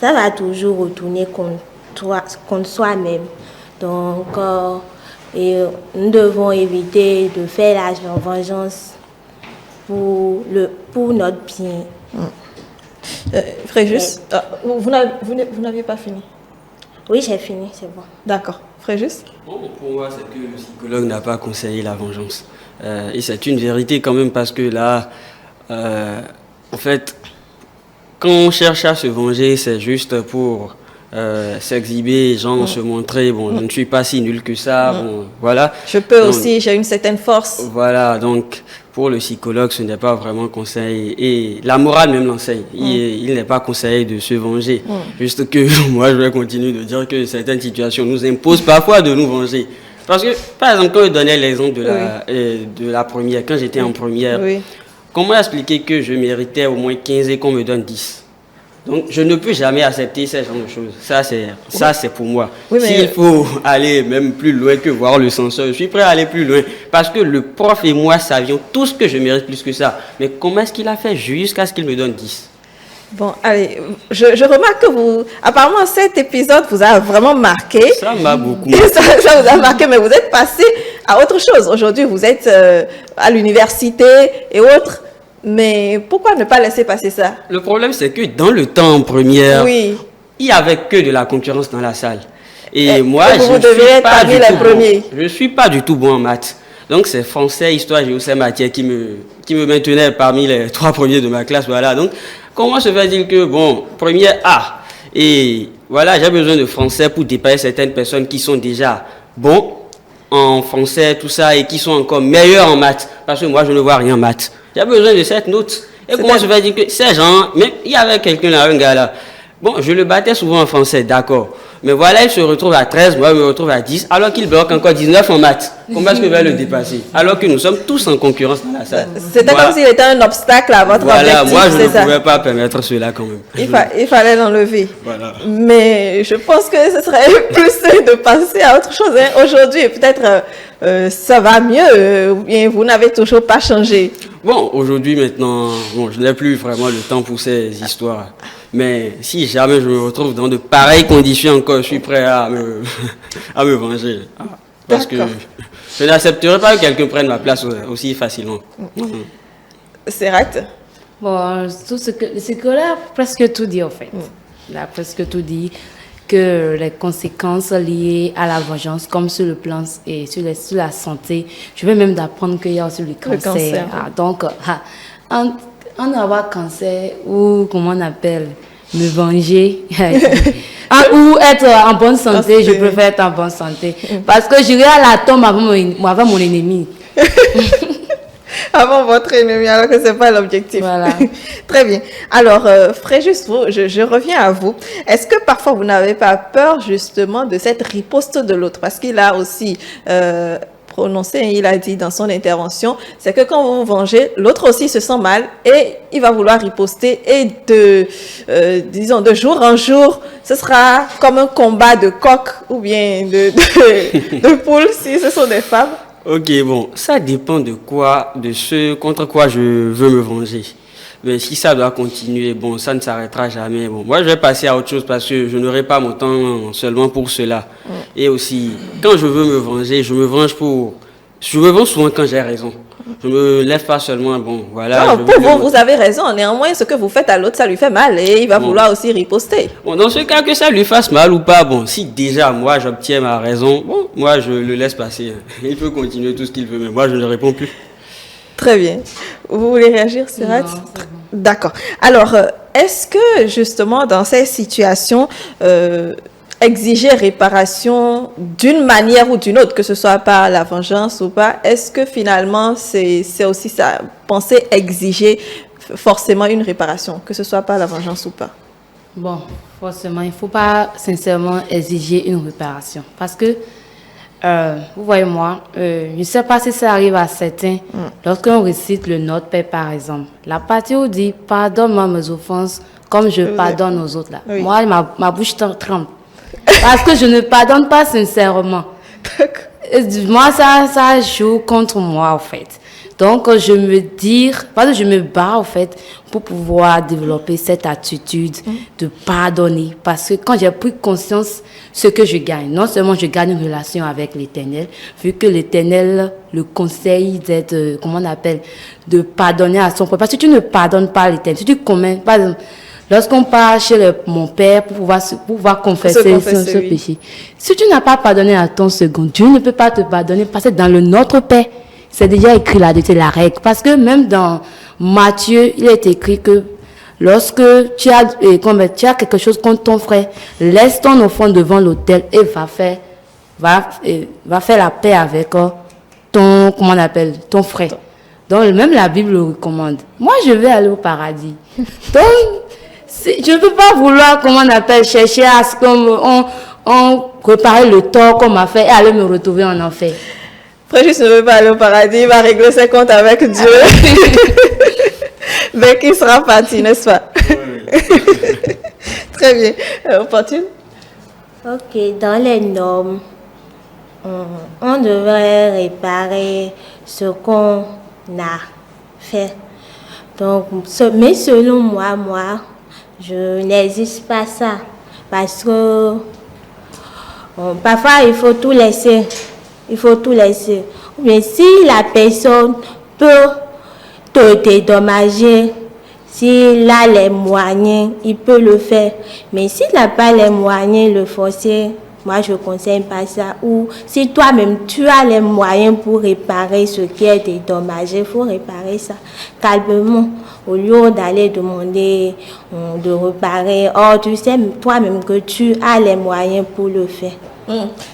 ça va toujours retourner contre soi-même. Donc, et nous devons éviter de faire la vengeance pour notre bien. Fréjus, vous n'aviez pas fini? Oui, j'ai fini, c'est bon. D'accord. Fréjus? Bon, pour moi, c'est que le psychologue n'a pas conseillé la vengeance. Et c'est une vérité quand même parce que là, en fait, quand on cherche à se venger, c'est juste pour s'exhiber, genre se montrer, bon, je ne suis pas si nul que ça, bon, voilà. Je peux aussi, j'ai une certaine force. Voilà, donc pour le psychologue, ce n'est pas vraiment conseillé. Et la morale même l'enseigne. Il n'est pas conseillé de se venger. Juste que moi, je vais continuer de dire que certaines situations nous imposent parfois de nous venger. Parce que, par exemple, quand je donnais l'exemple de la première, quand j'étais en première, comment expliquer que je méritais au moins 15 et qu'on me donne 10? Donc, je ne peux jamais accepter ce genre de choses. Ça, c'est pour moi. Oui, s'il faut aller même plus loin que voir le censeur, je suis prêt à aller plus loin. Parce que le prof et moi savions tous que je mérite plus que ça. Mais comment est-ce qu'il a fait jusqu'à ce qu'il me donne 10? Bon, allez, je remarque que apparemment, cet épisode vous a vraiment marqué. Ça m'a beaucoup marqué. Ça vous a marqué, mais vous êtes passé à autre chose. Aujourd'hui, vous êtes à l'université et autres. Mais pourquoi ne pas laisser passer ça? Le problème, c'est que dans le temps en première, il n'y avait que de la concurrence dans la salle. Et moi, je ne suis pas du tout bon en maths. Donc, c'est français, histoire, géo, matière qui me maintenait parmi les 3 premiers de ma classe. Voilà. Donc, comment se fait-il que, bon, première A, et voilà, j'ai besoin de français pour dépasser certaines personnes qui sont déjà bons en français, tout ça, et qui sont encore meilleurs en maths. Parce que moi, je ne vois rien en maths. J'ai besoin de cette note. Et comment se fait-il que ces gens, même il y avait quelqu'un là, un gars là, bon, je le battais souvent en français, d'accord. Mais voilà, il se retrouve à 13, moi je me retrouve à 10, alors qu'il bloque encore 19 en maths. Comment est-ce que je vais le dépasser? Alors que nous sommes tous en concurrence dans la salle. C'était comme s'il était un obstacle à votre objectif. Moi je ne pouvais pas permettre cela quand même. Il fallait l'enlever. Voilà. Mais je pense que ce serait plus de passer à autre chose. Hein. Aujourd'hui, peut-être ça va mieux, ou bien vous n'avez toujours pas changé. Bon, aujourd'hui maintenant, bon, je n'ai plus vraiment le temps pour ces histoires. Mais si jamais je me retrouve dans de pareilles conditions encore, je suis prêt à me venger. Parce que je n'accepterai pas que quelqu'un prenne ma place aussi facilement. C'est right. Bon, tout ce que le psychologue a presque tout dit en fait. Il a presque tout dit que les conséquences liées à la vengeance, comme sur le plan et sur la santé, je vais même d'apprendre qu'il y a aussi le cancer. Donc, on va avoir cancer ou comment on appelle, me venger ou être en bonne santé, je préfère être en bonne santé parce que j'irai à la tombe avant mon ennemi. Avant votre ennemi, alors que ce n'est pas l'objectif. Voilà. Très bien. Alors, Fréjus, je reviens à vous. Est-ce que parfois vous n'avez pas peur justement de cette riposte de l'autre? Parce qu'il a aussi prononcé, il a dit dans son intervention, c'est que quand vous vous vengez, l'autre aussi se sent mal et il va vouloir riposter et de jour en jour, ce sera comme un combat de coq ou bien de poules si ce sont des femmes. Ok, bon, ça dépend de ce contre quoi je veux me venger. Mais si ça doit continuer, bon, ça ne s'arrêtera jamais. Bon, moi, je vais passer à autre chose parce que je n'aurai pas mon temps seulement pour cela. Et aussi, quand je veux me venger, je me venge souvent quand j'ai raison. Je me lève pas seulement, bon, voilà. Non, pour vous avez raison. Néanmoins, ce que vous faites à l'autre, ça lui fait mal et il va vouloir aussi riposter. Bon, dans ce cas, que ça lui fasse mal ou pas, bon, si déjà moi j'obtiens ma raison, bon, moi je le laisse passer. Il peut continuer tout ce qu'il veut, mais moi je ne réponds plus. Très bien. Vous voulez réagir, Sirat? Non, c'est bon. D'accord. Alors, est-ce que justement dans ces situations, exiger réparation d'une manière ou d'une autre, que ce soit par la vengeance ou pas, est-ce que finalement c'est aussi ça, penser exiger forcément une réparation, que ce soit par la vengeance ou pas? Bon, forcément, il ne faut pas sincèrement exiger une réparation. Parce que, vous voyez moi, je ne sais pas si ça arrive à certains, lorsqu'on récite le Notre Père par exemple, la partie où dit « Pardonne-moi mes offenses comme je pardonne aux autres ». Là. Oui. Moi, ma bouche tremble. Parce que je ne pardonne pas sincèrement. Moi, ça joue contre moi, en fait. Donc, je me bats, en fait, pour pouvoir développer cette attitude de pardonner. Parce que quand j'ai pris conscience ce que je gagne, non seulement je gagne une relation avec l'Éternel, vu que l'Éternel le conseille d'être, de pardonner à son peuple. Parce que si tu ne pardonnes pas l'Éternel, si tu commets, par exemple, lorsqu'on part chez mon père pour pouvoir confesser ce péché, si tu n'as pas pardonné à ton second, Dieu ne peut pas te pardonner parce que dans le Notre Père, c'est déjà écrit là-dessus, la règle. Parce que même dans Matthieu, il est écrit que lorsque tu as quelque chose contre ton frère, laisse ton offrande devant l'autel et va faire la paix avec ton frère. Donc, même la Bible le recommande. Moi, je vais aller au paradis. Donc, je ne peux pas vouloir, chercher à ce qu'on réparer le tort qu'on m'a fait et aller me retrouver en enfer. Fréjus ne veut pas aller au paradis, il va régler ses comptes avec Dieu. Dès qu'il sera parti, n'est-ce pas? Très bien. Opportune? Ok, dans les normes, on devrait réparer ce qu'on a fait. Donc, mais selon moi, je n'existe pas ça. Parce que parfois, il faut tout laisser. Mais si la personne peut te dédommager, s'il a les moyens, il peut le faire. Mais s'il n'a pas les moyens de le forcer, moi je ne conseille pas ça. Ou si toi-même tu as les moyens pour réparer ce qui est dédommagé, il faut réparer ça calmement. Au lieu d'aller demander de réparer, tu sais toi-même que tu as les moyens pour le faire.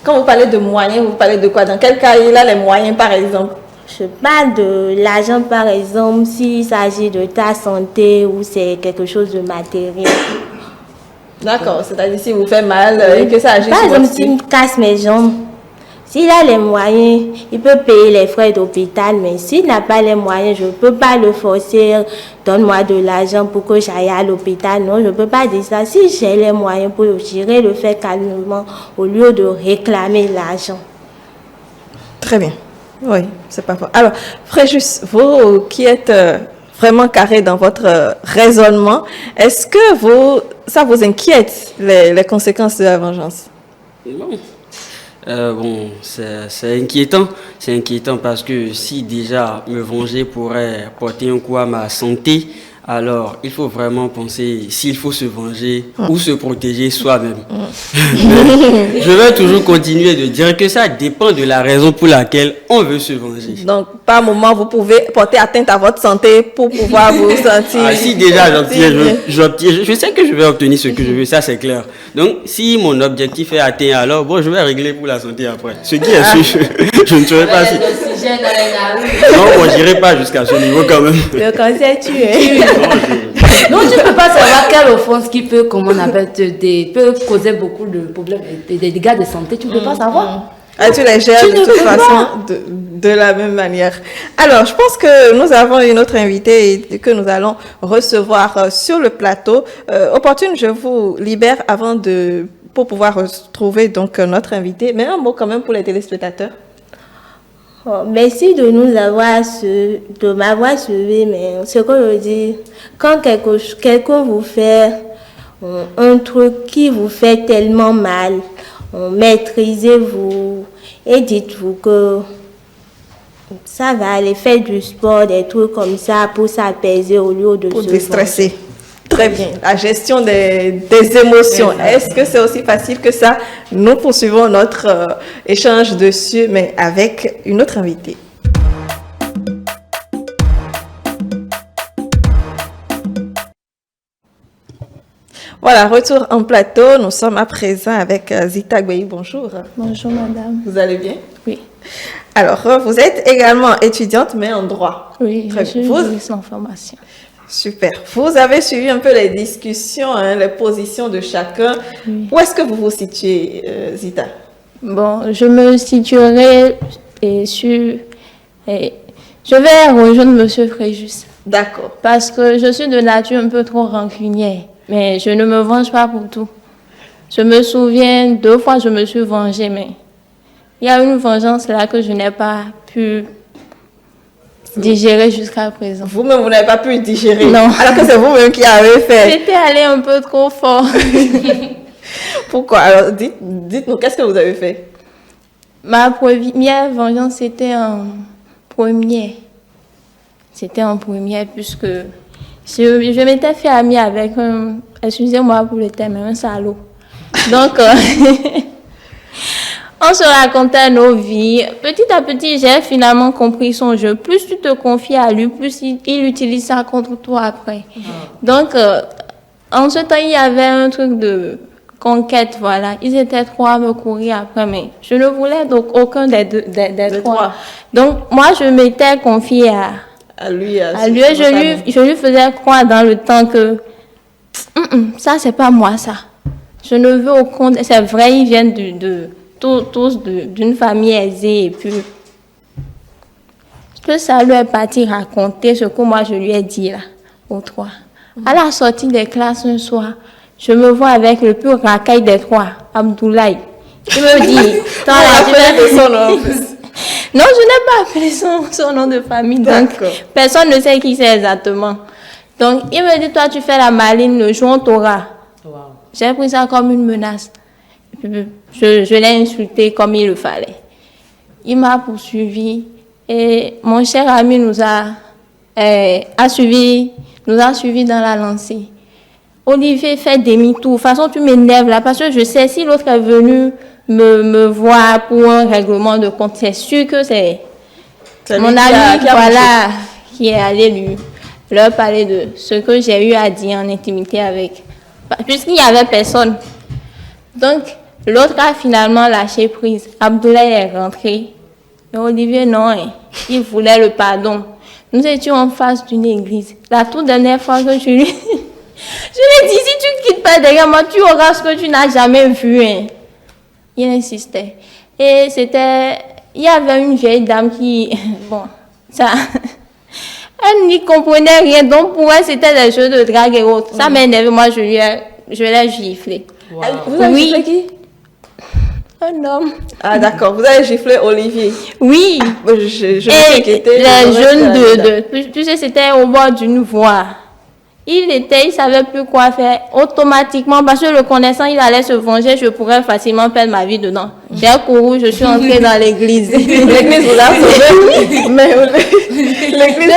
Quand vous parlez de moyens, vous parlez de quoi? Dans quel cas il a les moyens, par exemple? Je parle de l'argent, par exemple, s'il s'agit de ta santé ou c'est quelque chose de matériel. D'accord, c'est-à-dire si vous faites mal et que ça agit par sur exemple, votre s'il me casse mes jambes, s'il a les moyens, il peut payer les frais d'hôpital, mais s'il n'a pas les moyens, je ne peux pas le forcer, donne-moi de l'argent pour que j'aille à l'hôpital. Non, je ne peux pas dire ça. Si j'ai les moyens pour le gérer, le faire calmement au lieu de réclamer l'argent. Très bien. Oui, c'est pas fort. Alors, Fréjus, vous qui êtes vraiment carré dans votre raisonnement, est-ce que ça vous inquiète, les conséquences de la vengeance? C'est inquiétant. C'est inquiétant parce que si déjà me venger pourrait porter un coup à ma santé, alors il faut vraiment penser s'il faut se venger ou se protéger soi-même. Je vais toujours continuer de dire que ça dépend de la raison pour laquelle on veut se venger. Donc, par moment, vous pouvez porter atteinte à votre santé pour pouvoir vous sentir... si déjà j'obtiens, je sais que je vais obtenir ce que je veux, ça c'est clair. Donc, si mon objectif est atteint, alors je vais régler pour la santé après. Ce qui est sûr, je ne serai pas si... Non, je n'irai pas jusqu'à ce niveau quand même. Le cancer tue. Non, tu ne peux pas savoir quelle offense qui peut, peut causer beaucoup de problèmes, des dégâts de santé. Tu ne peux pas savoir. Tu les gères de toute façon de la même manière. Alors, je pense que nous avons une autre invitée que nous allons recevoir sur le plateau. Opportune, je vous libère pour pouvoir retrouver donc notre invité. Mais un mot quand même pour les téléspectateurs. Merci de m'avoir suivi, mais ce que je dis, quand quelqu'un vous fait un truc qui vous fait tellement mal, maîtrisez-vous et dites-vous que ça va aller faire du sport, des trucs comme ça pour s'apaiser au lieu de pour se déstresser. venger. Très bien. La gestion des émotions. Est-ce que c'est aussi facile que ça? Nous poursuivons notre échange dessus, mais avec une autre invitée. Voilà, retour en plateau. Nous sommes à présent avec Zita Gouei. Bonjour. Bonjour madame. Vous allez bien? Oui. Alors, vous êtes également étudiante, mais en droit. Oui, Très je suis bien. juriste en formation. Super. Vous avez suivi un peu les discussions, les positions de chacun. Oui. Où est-ce que vous vous situez, Zita? Bon, je me situerai je vais rejoindre Monsieur Fréjus. D'accord. Parce que je suis de nature un peu trop rancunière. Mais je ne me venge pas pour tout. Je me souviens, 2 fois je me suis vengée, mais il y a une vengeance là que je n'ai pas pu digéré jusqu'à présent. Vous-même, vous n'avez pas pu digérer. Non. Alors que c'est vous-même qui avez fait. J'étais allée un peu trop fort. Pourquoi? Alors, dites-nous, qu'est-ce que vous avez fait? Ma première vengeance, c'était en première. C'était en première puisque je m'étais fait amie avec un, excusez-moi pour le terme, un salaud. Donc, on se racontait nos vies. Petit à petit, j'ai finalement compris son jeu. Plus tu te confies à lui, plus il utilise ça contre toi après. Donc, en ce temps, il y avait un truc de conquête, voilà. Ils étaient trois à me courir après, mais je ne voulais donc aucun des trois. Donc, moi, je m'étais confiée à lui, je lui faisais croire dans le temps que ça, c'est pas moi, ça. Je ne veux aucun. C'est vrai, ils viennent tous d'une famille aisée, et puis que ça lui est parti raconter ce que moi je lui ai dit là, aux trois. À la sortie des classes un soir, je me vois avec le plus racaille des trois, Abdoulaye. Il me dit, son nom. Non, je n'ai pas appelé son nom de famille, donc personne ne sait qui c'est exactement. Donc, il me dit, toi, tu fais la maline, le jour on t'aura. Wow. J'ai pris ça comme une menace. Je l'ai insulté comme il le fallait. Il m'a poursuivi et mon cher ami nous a suivis dans la lancée. Olivier fait demi-tour. De toute façon, tu m'énerves là parce que je sais si l'autre est venu me voir pour un règlement de compte, c'est sûr que c'est mon ami qui est allé leur parler de ce que j'ai eu à dire en intimité avec. Puisqu'il n'y avait personne. Donc, l'autre a finalement lâché prise. Abdoulaye est rentré. Mais Olivier, non, il voulait le pardon. Nous étions en face d'une église. La toute dernière fois que je lui ai dit, si tu ne quittes pas derrière moi, tu auras ce que tu n'as jamais vu. Hein. Il insistait. Et il y avait une vieille dame qui, elle n'y comprenait rien. Donc pour elle, c'était des jeux de drague et autres. Ça m'énervait. Moi, je l'ai giflé. Wow. Vous avez giflé qui? Un homme. Ah d'accord, vous avez giflé Olivier. Oui. Je et les jeunes tu sais, c'était au bord d'une voie. Il savait plus quoi faire automatiquement parce que le connaissant, il allait se venger, je pourrais facilement perdre ma vie dedans. J'ai couru, je suis entrée dans l'église. L'église vous a sauvé, mais l'église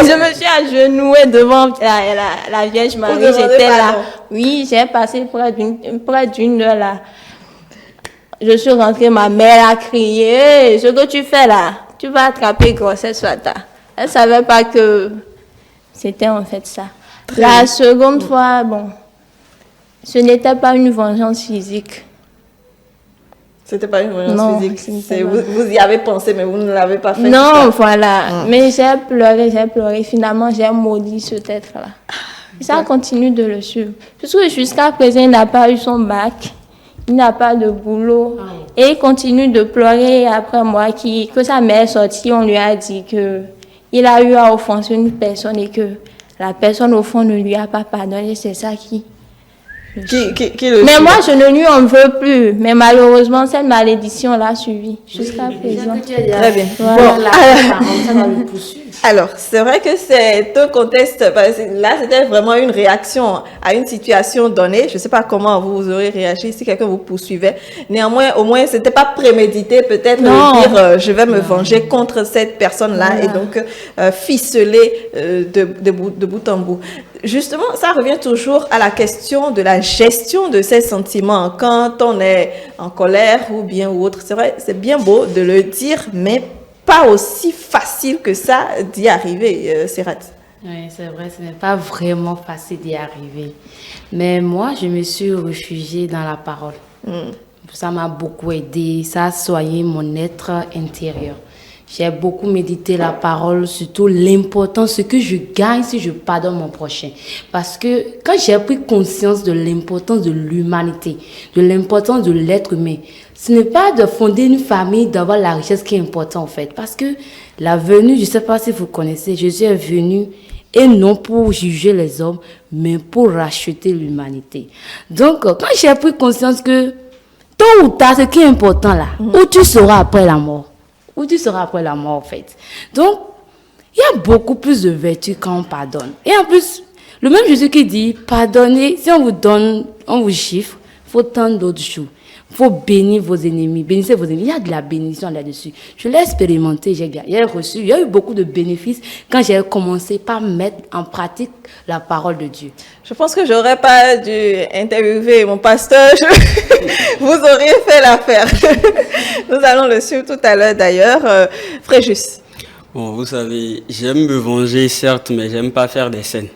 je me suis agenouillée devant la Vierge Marie, j'étais là. Oui, j'ai passé près d'une heure là. Je suis rentrée, ma mère a crié, ce que tu fais là, tu vas attraper grossesse Fata. Elle savait pas que c'était en fait ça. La seconde fois, ce n'était pas une vengeance physique. C'était pas une vengeance physique. Vous y avez pensé, mais vous ne l'avez pas fait. Non, voilà. Mais j'ai pleuré. Finalement, j'ai maudit ce être-là. Et ça continue de le suivre. Puisque jusqu'à présent, il n'a pas eu son bac. Il n'a pas de boulot. Et il continue de pleurer après moi que sa mère est sortie. On lui a dit que il a eu à offenser une personne et que la personne au fond ne lui a pas pardonné. C'est ça qui mais moi, je ne lui en veux plus. Mais malheureusement, cette malédiction l'a suivi jusqu'à présent. Très bien. Voilà. Alors, c'est vrai que c'est un contexte. Là, c'était vraiment une réaction à une situation donnée. Je ne sais pas comment vous aurez réagi si quelqu'un vous poursuivait. Néanmoins, au moins, c'était pas prémédité. Peut-être de dire, je vais me venger contre cette personne-là et donc ficeler de bout en bout. Justement, ça revient toujours à la question de la gestion de ces sentiments quand on est en colère ou bien ou autre. C'est vrai, c'est bien beau de le dire, mais pas aussi facile que ça d'y arriver, Serrat. Oui, c'est vrai, ce n'est pas vraiment facile d'y arriver. Mais moi, je me suis réfugiée dans la parole. Ça m'a beaucoup aidé, ça a soigné mon être intérieur. J'ai beaucoup médité la parole, surtout l'importance, ce que je gagne si je pardonne mon prochain. Parce que quand j'ai pris conscience de l'importance de l'humanité, de l'importance de l'être humain, ce n'est pas de fonder une famille, d'avoir la richesse qui est importante en fait. Parce que la venue, je ne sais pas si vous connaissez, Jésus est venu et non pour juger les hommes, mais pour racheter l'humanité. Donc, quand j'ai pris conscience que tôt ou tard, ce qui est important là, où tu seras après la mort, où tu seras après la mort, en fait. Donc, il y a beaucoup plus de vertu quand on pardonne. Et en plus, le même Jésus qui dit, pardonnez, si on vous donne, on vous chiffre, il faut tant d'autres jours. Il faut bénir vos ennemis, bénissez vos ennemis. Il y a de la bénédiction là-dessus. Je l'ai expérimenté, j'ai reçu, il y a eu beaucoup de bénéfices quand j'ai commencé par mettre en pratique la parole de Dieu. Je pense que j'aurais pas dû interviewer mon pasteur. Vous auriez fait l'affaire. Nous allons le suivre tout à l'heure d'ailleurs. Fréjus. Bon, vous savez, j'aime me venger, certes, mais j'aime pas faire des scènes.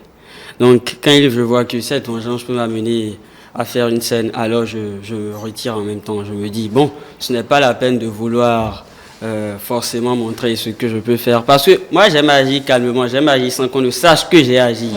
Donc, quand je vois que cette vengeance peut m'amener à faire une scène, alors je me retire en même temps. Je me dis, bon, ce n'est pas la peine de vouloir forcément montrer ce que je peux faire. Parce que moi, j'aime agir calmement, j'aime agir sans qu'on ne sache que j'ai agi.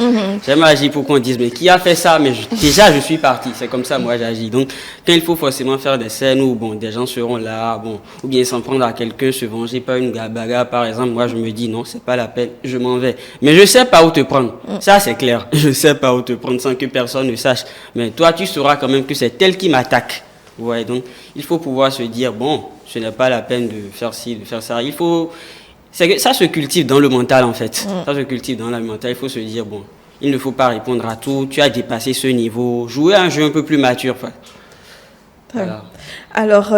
J'aime agir pour qu'on dise, mais qui a fait ça? Mais déjà, je suis parti. C'est comme ça, moi, j'agis. Donc, quand il faut forcément faire des scènes où, bon, des gens seront là, bon, ou bien s'en prendre à quelqu'un, se venger par une bagarre, par exemple, moi, je me dis, non, c'est pas la peine, je m'en vais. Mais je sais pas où te prendre. Ça, c'est clair. Je sais pas où te prendre sans que personne ne sache. Mais toi, tu sauras quand même que c'est elle qui m'attaque. Ouais, donc, il faut pouvoir se dire, bon, ce n'est pas la peine de faire ci, de faire ça. Il faut... Ça se cultive dans le mental, en fait. Ça se cultive dans le mental. Il faut se dire, bon, il ne faut pas répondre à tout. Tu as dépassé ce niveau. Jouer à un jeu un peu plus mature. Voilà. Alors,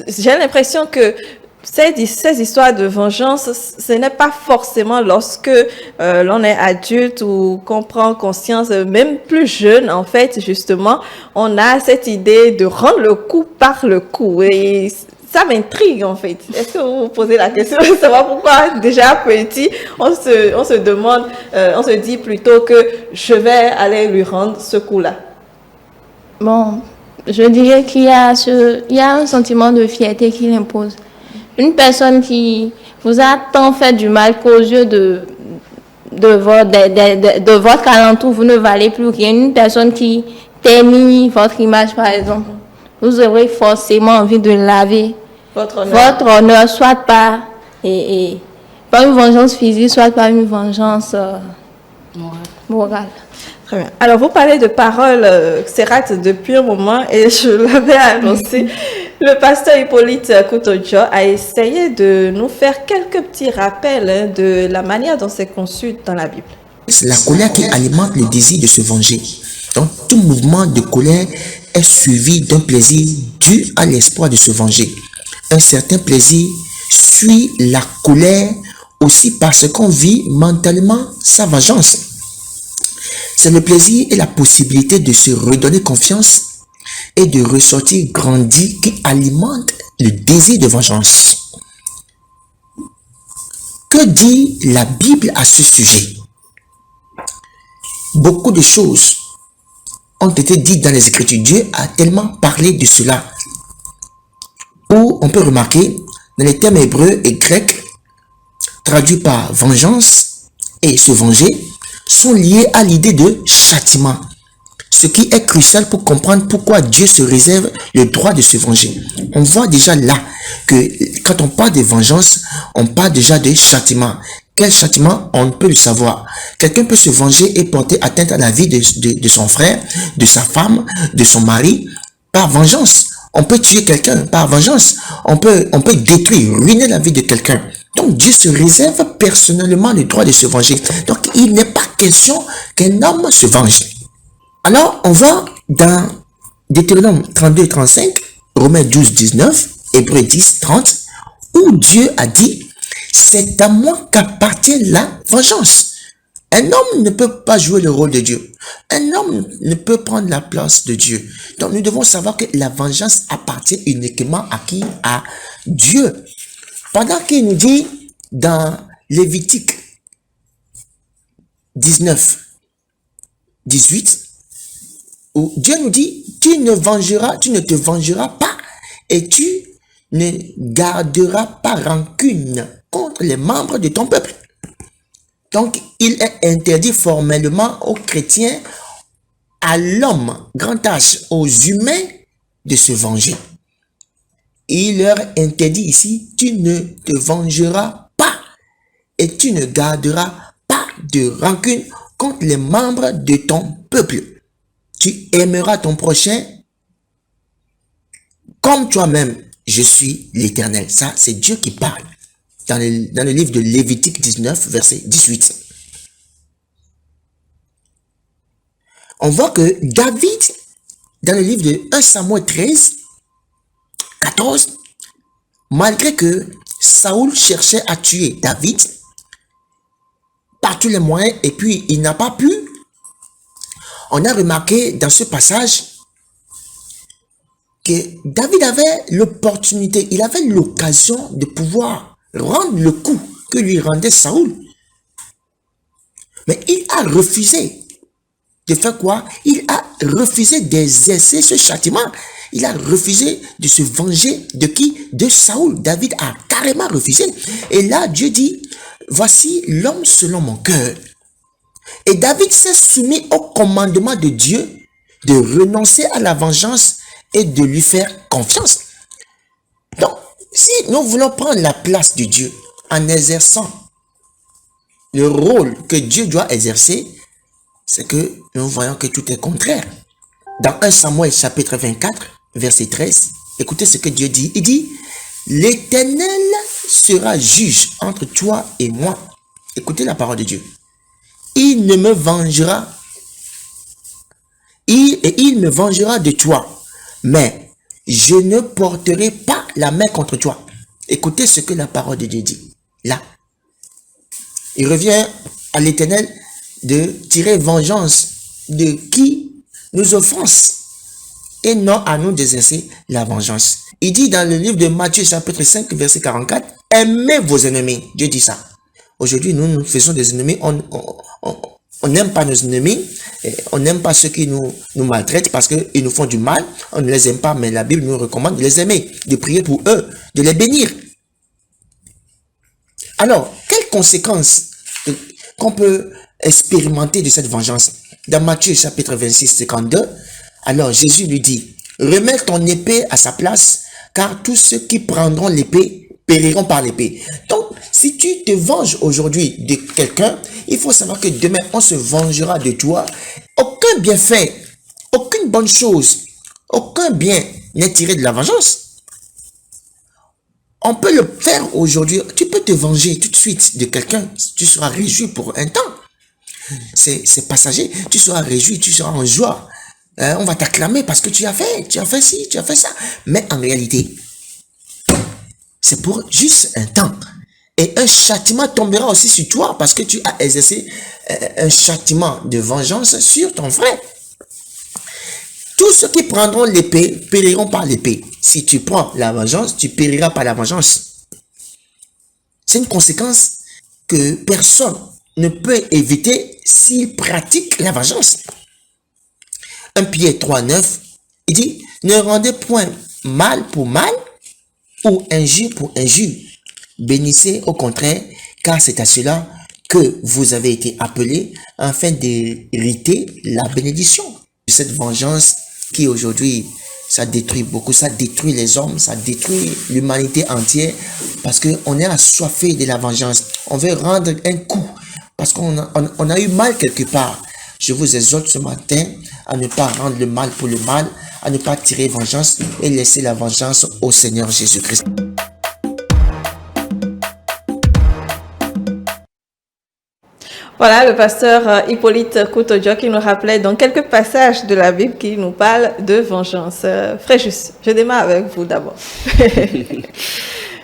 j'ai l'impression que ces histoires de vengeance, ce n'est pas forcément lorsque l'on est adulte ou qu'on prend conscience, même plus jeune, en fait, justement, on a cette idée de rendre le coup par le coup. Et ça m'intrigue, en fait. Est-ce que vous vous posez la question de savoir pourquoi, déjà petit, on se demande, on se dit plutôt que je vais aller lui rendre ce coup-là? Bon, je dirais qu'il y a un sentiment de fierté qui l'impose. Une personne qui vous a tant fait du mal qu'aux yeux de votre alentour, vous ne valez plus rien. Une personne qui ternit votre image, par exemple, vous aurez forcément envie de laver votre honneur, soit par une vengeance physique, soit par une vengeance morale. Très bien. Alors, vous parlez de paroles, Serrat, depuis un moment, et je l'avais annoncé. Le pasteur Hippolyte Coutojo a essayé de nous faire quelques petits rappels de la manière dont c'est conçu dans la Bible. C'est la colère qui alimente le désir de se venger. Donc, tout mouvement de colère est suivi d'un plaisir dû à l'espoir de se venger. Un certain plaisir suit la colère aussi parce qu'on vit mentalement sa vengeance. C'est le plaisir et la possibilité de se redonner confiance et de ressortir grandi qui alimente le désir de vengeance. Que dit la Bible à ce sujet? Beaucoup de choses ont été dites dans les Écritures. Dieu a tellement parlé de cela. Où on peut remarquer dans les termes hébreux et grecs, traduits par vengeance et se venger, sont liés à l'idée de châtiment. Ce qui est crucial pour comprendre pourquoi Dieu se réserve le droit de se venger. On voit déjà là que quand on parle de vengeance, on parle déjà de châtiment. Quel châtiment? On peut le savoir. Quelqu'un peut se venger et porter atteinte à la vie de son frère, de sa femme, de son mari, par vengeance. On peut tuer quelqu'un par vengeance. On peut détruire, ruiner la vie de quelqu'un. Donc Dieu se réserve personnellement le droit de se venger. Donc il n'est pas question qu'un homme se venge. Alors on voit dans Deutéronome 32 et 35, Romains 12, 19, Hébreux 10, 30, où Dieu a dit, c'est à moi qu'appartient la vengeance. Un homme ne peut pas jouer le rôle de Dieu. Un homme ne peut prendre la place de Dieu. Donc nous devons savoir que la vengeance appartient uniquement à qui? À Dieu. Pendant qu'il nous dit dans Lévitique 19, 18, où Dieu nous dit, tu ne te vengeras pas et tu ne garderas pas rancune contre les membres de ton peuple. Donc, il est interdit formellement aux chrétiens, à l'homme, grand H, aux humains, de se venger. Il leur interdit ici, tu ne te vengeras pas et tu ne garderas pas de rancune contre les membres de ton peuple. Tu aimeras ton prochain comme toi-même. je suis l'Éternel. Ça, c'est Dieu qui parle. Dans le livre de Lévitique 19, verset 18. On voit que David, dans le livre de 1 Samuel 13, 14, malgré que Saoul cherchait à tuer David par tous les moyens et puis il n'a pas pu, on a remarqué dans ce passage que David avait l'opportunité, il avait l'occasion de pouvoir rendre le coup que lui rendait Saoul. Mais il a refusé de faire quoi? Il a refusé d'exercer ce châtiment. Il a refusé de se venger de qui? De Saoul. David a carrément refusé. Et là, Dieu dit, voici l'homme selon mon cœur. Et David s'est soumis au commandement de Dieu de renoncer à la vengeance et de lui faire confiance. Donc, si nous voulons prendre la place de Dieu en exerçant le rôle que Dieu doit exercer, c'est que nous voyons que tout est contraire. Dans 1 Samuel chapitre 24, verset 13, écoutez ce que Dieu dit. Il dit, l'Éternel sera juge entre toi et moi. Écoutez la parole de Dieu. Il ne me vengera, il me vengera de toi, mais je ne porterai pas la main contre toi. Écoutez ce que la parole de Dieu dit. Là, il revient à l'Éternel de tirer vengeance de qui nous offense et non à nous d'exercer la vengeance. Il dit dans le livre de Matthieu chapitre 5 verset 44, aimez vos ennemis. Dieu dit ça. Aujourd'hui, nous faisons des ennemis, on n'aime pas nos ennemis, on n'aime pas ceux qui nous maltraitent parce qu'ils nous font du mal, on ne les aime pas, mais la Bible nous recommande de les aimer, de prier pour eux, de les bénir. Alors, quelles conséquences qu'on peut expérimenter de cette vengeance? Dans Matthieu chapitre 26, 52, alors Jésus lui dit, remets ton épée à sa place, car tous ceux qui prendront l'épée périront par l'épée. Donc, si tu te venges aujourd'hui de quelqu'un, il faut savoir que demain, on se vengera de toi. Aucun bienfait, aucune bonne chose, aucun bien n'est tiré de la vengeance. On peut le faire aujourd'hui. Tu peux te venger tout de suite de quelqu'un. Tu seras réjoui pour un temps. C'est passager. Tu seras réjoui, tu seras en joie. On va t'acclamer parce que tu as fait ci, tu as fait ça. Mais en réalité, c'est pour juste un temps. Et un châtiment tombera aussi sur toi parce que tu as exercé un châtiment de vengeance sur ton frère. Tous ceux qui prendront l'épée périront par l'épée. Si tu prends la vengeance, tu périras par la vengeance. C'est une conséquence que personne ne peut éviter s'il pratique la vengeance. 1 Pierre 3,9, il dit, ne rendez point mal pour mal ou injure pour injure. Bénissez au contraire, car c'est à cela que vous avez été appelés afin d'hériter la bénédiction. Cette vengeance qui aujourd'hui, ça détruit beaucoup, ça détruit les hommes, ça détruit l'humanité entière parce qu'on est assoiffé de la vengeance. On veut rendre un coup parce qu'on a eu mal quelque part. Je vous exhorte ce matin à ne pas rendre le mal pour le mal, à ne pas tirer vengeance et laisser la vengeance au Seigneur Jésus-Christ. Voilà le pasteur Hippolyte Couto-Dio qui nous rappelait dans quelques passages de la Bible qui nous parlent de vengeance. Fréjus, je démarre avec vous d'abord.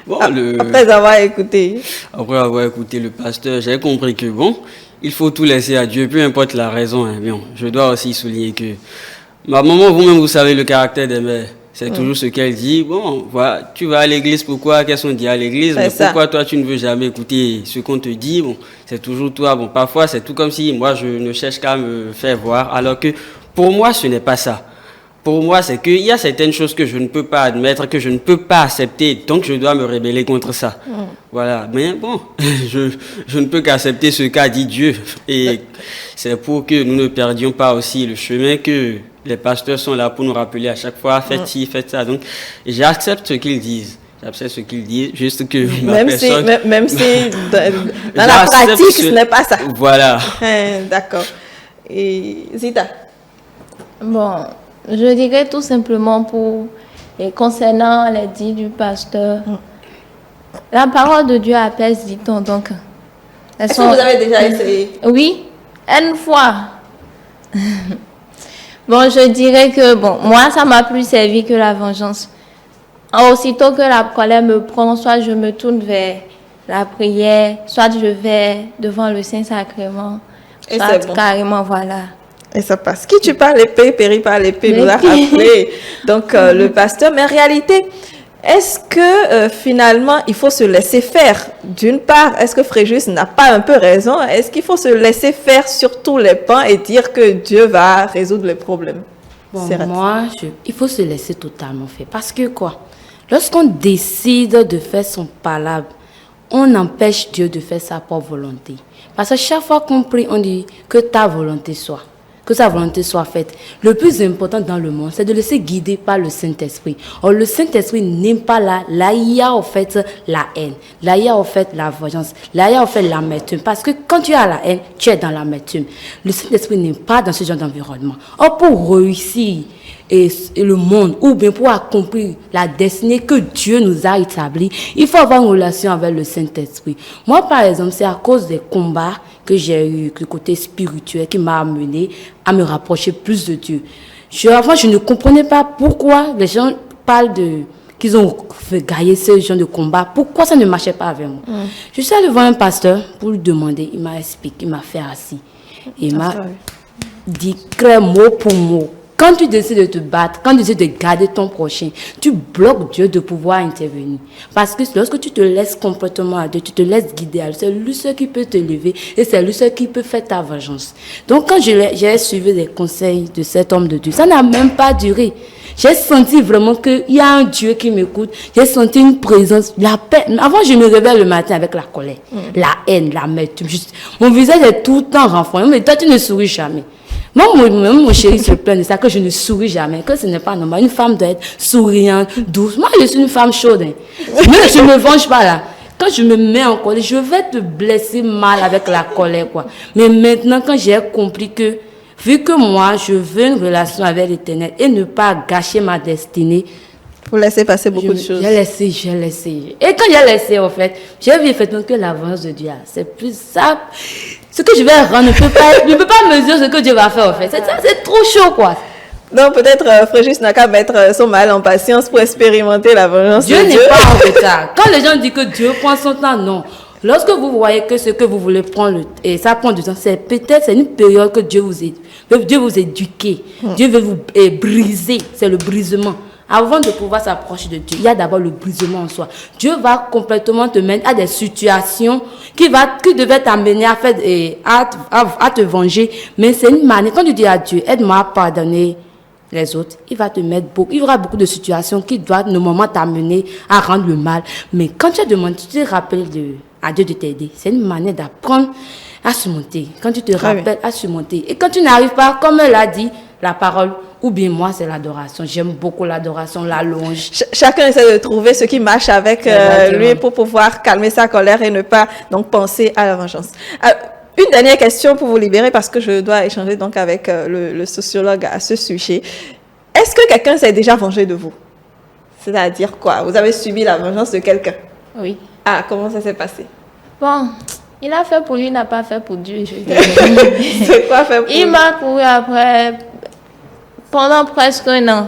Bon, Après avoir écouté le pasteur, j'ai compris que il faut tout laisser à Dieu, peu importe la raison. Bon, je dois aussi souligner que ma maman, vous-même, vous savez le caractère des mères. C'est toujours ce qu'elle dit. Bon, voilà, tu vas à l'église, pourquoi? Qu'est-ce qu'on dit à l'église? Mais pourquoi toi, tu ne veux jamais écouter ce qu'on te dit? Bon, c'est toujours toi. Bon, parfois, c'est tout comme si moi, je ne cherche qu'à me faire voir. Alors que pour moi, ce n'est pas ça. Pour moi, c'est qu'il y a certaines choses que je ne peux pas admettre, que je ne peux pas accepter. Donc, je dois me rebeller contre ça. Voilà. Mais bon, je ne peux qu'accepter ce qu'a dit Dieu. Et c'est pour que nous ne perdions pas aussi le chemin que les pasteurs sont là pour nous rappeler à chaque fois, faites ci, faites ça. Donc, j'accepte ce qu'ils disent. J'accepte ce qu'ils disent, juste que même si dans la pratique, ce n'est pas ça. Voilà. D'accord. Et Zita? Bon, je dirais tout simplement pour Et concernant les dits du pasteur, la parole de Dieu apaise, dit-on. Donc, est-ce que vous avez déjà essayé? Oui, une fois. Bon, je dirais que, moi, ça m'a plus servi que la vengeance. Aussitôt que la colère me prend, soit je me tourne vers la prière, soit je vais devant le Saint-Sacrement, soit carrément, voilà. Et ça passe. Qui tue par l'épée, périt par l'épée, nous a rappelé. Donc, le pasteur. Mais en réalité, est-ce que finalement, il faut se laisser faire? D'une part, est-ce que Fréjus n'a pas un peu raison? Est-ce qu'il faut se laisser faire sur tous les pans et dire que Dieu va résoudre les problèmes? Bon, il faut se laisser totalement faire. Parce que quoi? Lorsqu'on décide de faire son palabre, on empêche Dieu de faire sa propre volonté. Parce que chaque fois qu'on prie, on dit que ta volonté soit. Que sa volonté soit faite. Le plus important dans le monde, c'est de laisser guider par le Saint-Esprit. Or, le Saint-Esprit n'aime pas là il y a en fait la haine. Là, il y a en fait la vengeance. Là, il y a en fait l'amertume. Parce que quand tu as la haine, tu es dans l'amertume. Le Saint-Esprit n'aime pas dans ce genre d'environnement. Or, pour réussir et le monde, ou bien pour accomplir la destinée que Dieu nous a établie, il faut avoir une relation avec le Saint-Esprit. Moi, par exemple, c'est à cause des combats que j'ai eu, le côté spirituel qui m'a amené à me rapprocher plus de Dieu. Avant, je ne comprenais pas pourquoi les gens parlent qu'ils ont fait gagner ce genre de combat. Pourquoi ça ne marchait pas avec moi? Je suis allée voir un pasteur pour lui demander. Il m'a expliqué, il m'a fait assis. Il m'a dit clair mot pour mot. Quand tu décides de te battre, quand tu décides de garder ton prochain, tu bloques Dieu de pouvoir intervenir. Parce que lorsque tu te laisses complètement à Dieu, tu te laisses guider à lui, c'est lui seul qui peut te lever et c'est lui seul qui peut faire ta vengeance. Donc quand j'ai suivi les conseils de cet homme de Dieu, ça n'a même pas duré. J'ai senti vraiment qu'il y a un Dieu qui m'écoute. J'ai senti une présence, la paix. Avant, je me réveille le matin avec la colère, la haine, l'amertume. Mon visage est tout le temps renfrogné. Mais toi, tu ne souris jamais. Moi, mon chéri se plaint de ça, que je ne souris jamais, que ce n'est pas normal. Une femme doit être souriante, douce. Moi, je suis une femme chaude. Mais je ne me venge pas là. Quand je me mets en colère, je vais te blesser mal avec la colère, quoi. Mais maintenant, quand j'ai compris que, vu que moi, je veux une relation avec l'Éternel et ne pas gâcher ma destinée, vous laissez passer beaucoup de choses. J'ai laissé. Et quand j'ai laissé, en fait, j'ai vu effectivement que l'avance de Dieu, c'est plus ça. Ce que je vais rendre ne peut pas mesurer ce que Dieu va faire, en fait. C'est trop chaud, quoi. Donc, peut-être Fréjus n'a qu'à mettre son mal en patience pour expérimenter la vengeance de Dieu. Dieu n'est pas en retard. Quand les gens disent que Dieu prend son temps, non. Lorsque vous voyez que ce que vous voulez prendre, et ça prend du temps, c'est une période que Dieu vous éduque. Dieu veut vous briser. C'est le brisement. Avant de pouvoir s'approcher de Dieu, il y a d'abord le brisement en soi. Dieu va complètement te mettre à des situations qui devaient t'amener à te venger. Mais c'est une manière. Quand tu dis à Dieu, aide-moi à pardonner les autres, il va te mettre il y aura beaucoup de situations qui doivent normalement t'amener à rendre le mal. Mais quand tu demandes, tu te rappelles à Dieu de t'aider. C'est une manière d'apprendre à surmonter. Quand tu te rappelles à surmonter. Et quand tu n'arrives pas, comme elle a dit, la parole, ou bien moi, c'est l'adoration. J'aime beaucoup l'adoration, la louange. Chacun essaie de trouver ce qui marche avec lui pour pouvoir calmer sa colère et ne pas donc penser à la vengeance. Une dernière question pour vous libérer parce que je dois échanger donc avec le sociologue à ce sujet. Est-ce que quelqu'un s'est déjà vengé de vous? C'est-à-dire quoi? Vous avez subi la vengeance de quelqu'un? Oui. Ah, comment ça s'est passé? Bon, il a fait pour lui, il n'a pas fait pour Dieu. C'est quoi faire pour lui? Il m'a couru après pendant presque un an.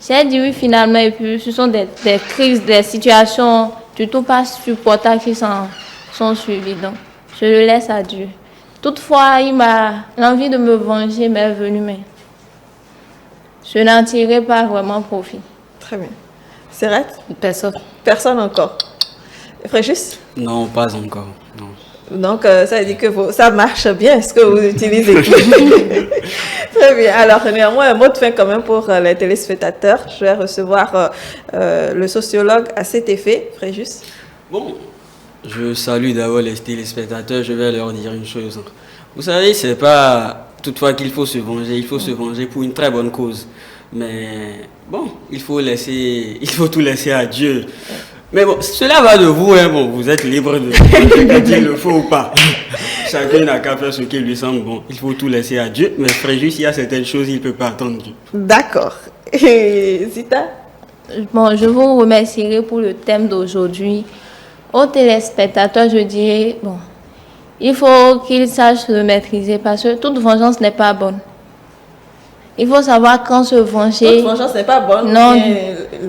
J'ai dit oui finalement et puis ce sont des crises, des situations surtout pas supportables qui sont suivies. Donc, je le laisse à Dieu. Toutefois, l'envie de me venger m'est venue, mais je n'en tirerai pas vraiment profit. Très bien. Serret? Personne. Personne encore. Fréjus? Non, pas encore. Non. Donc, ça veut dire que ça marche bien, ce que vous utilisez. Très bien. Alors, néanmoins, un mot de fin quand même pour les téléspectateurs. Je vais recevoir le sociologue à cet effet. Fréjus? Bon, je salue d'abord les téléspectateurs. Je vais leur dire une chose. Vous savez, c'est pas toutefois qu'il faut se venger. Il faut se venger pour une très bonne cause. Mais bon, il faut tout laisser à Dieu. Mais bon, cela va de vous, hein. Bon, vous êtes libre de dire le faux ou pas. Chacun n'a qu'à faire ce qui lui semble bon. Il faut tout laisser à Dieu, mais Fréjus, il y a certaines choses, il ne peut pas attendre Dieu. D'accord. Et Zita? bon, je vous remercierai pour le thème d'aujourd'hui. Aux téléspectateurs, je dirais, bon, il faut qu'ils sachent se maîtriser parce que toute vengeance n'est pas bonne. Il faut savoir quand se venger. Toute vengeance n'est pas bonne. Non,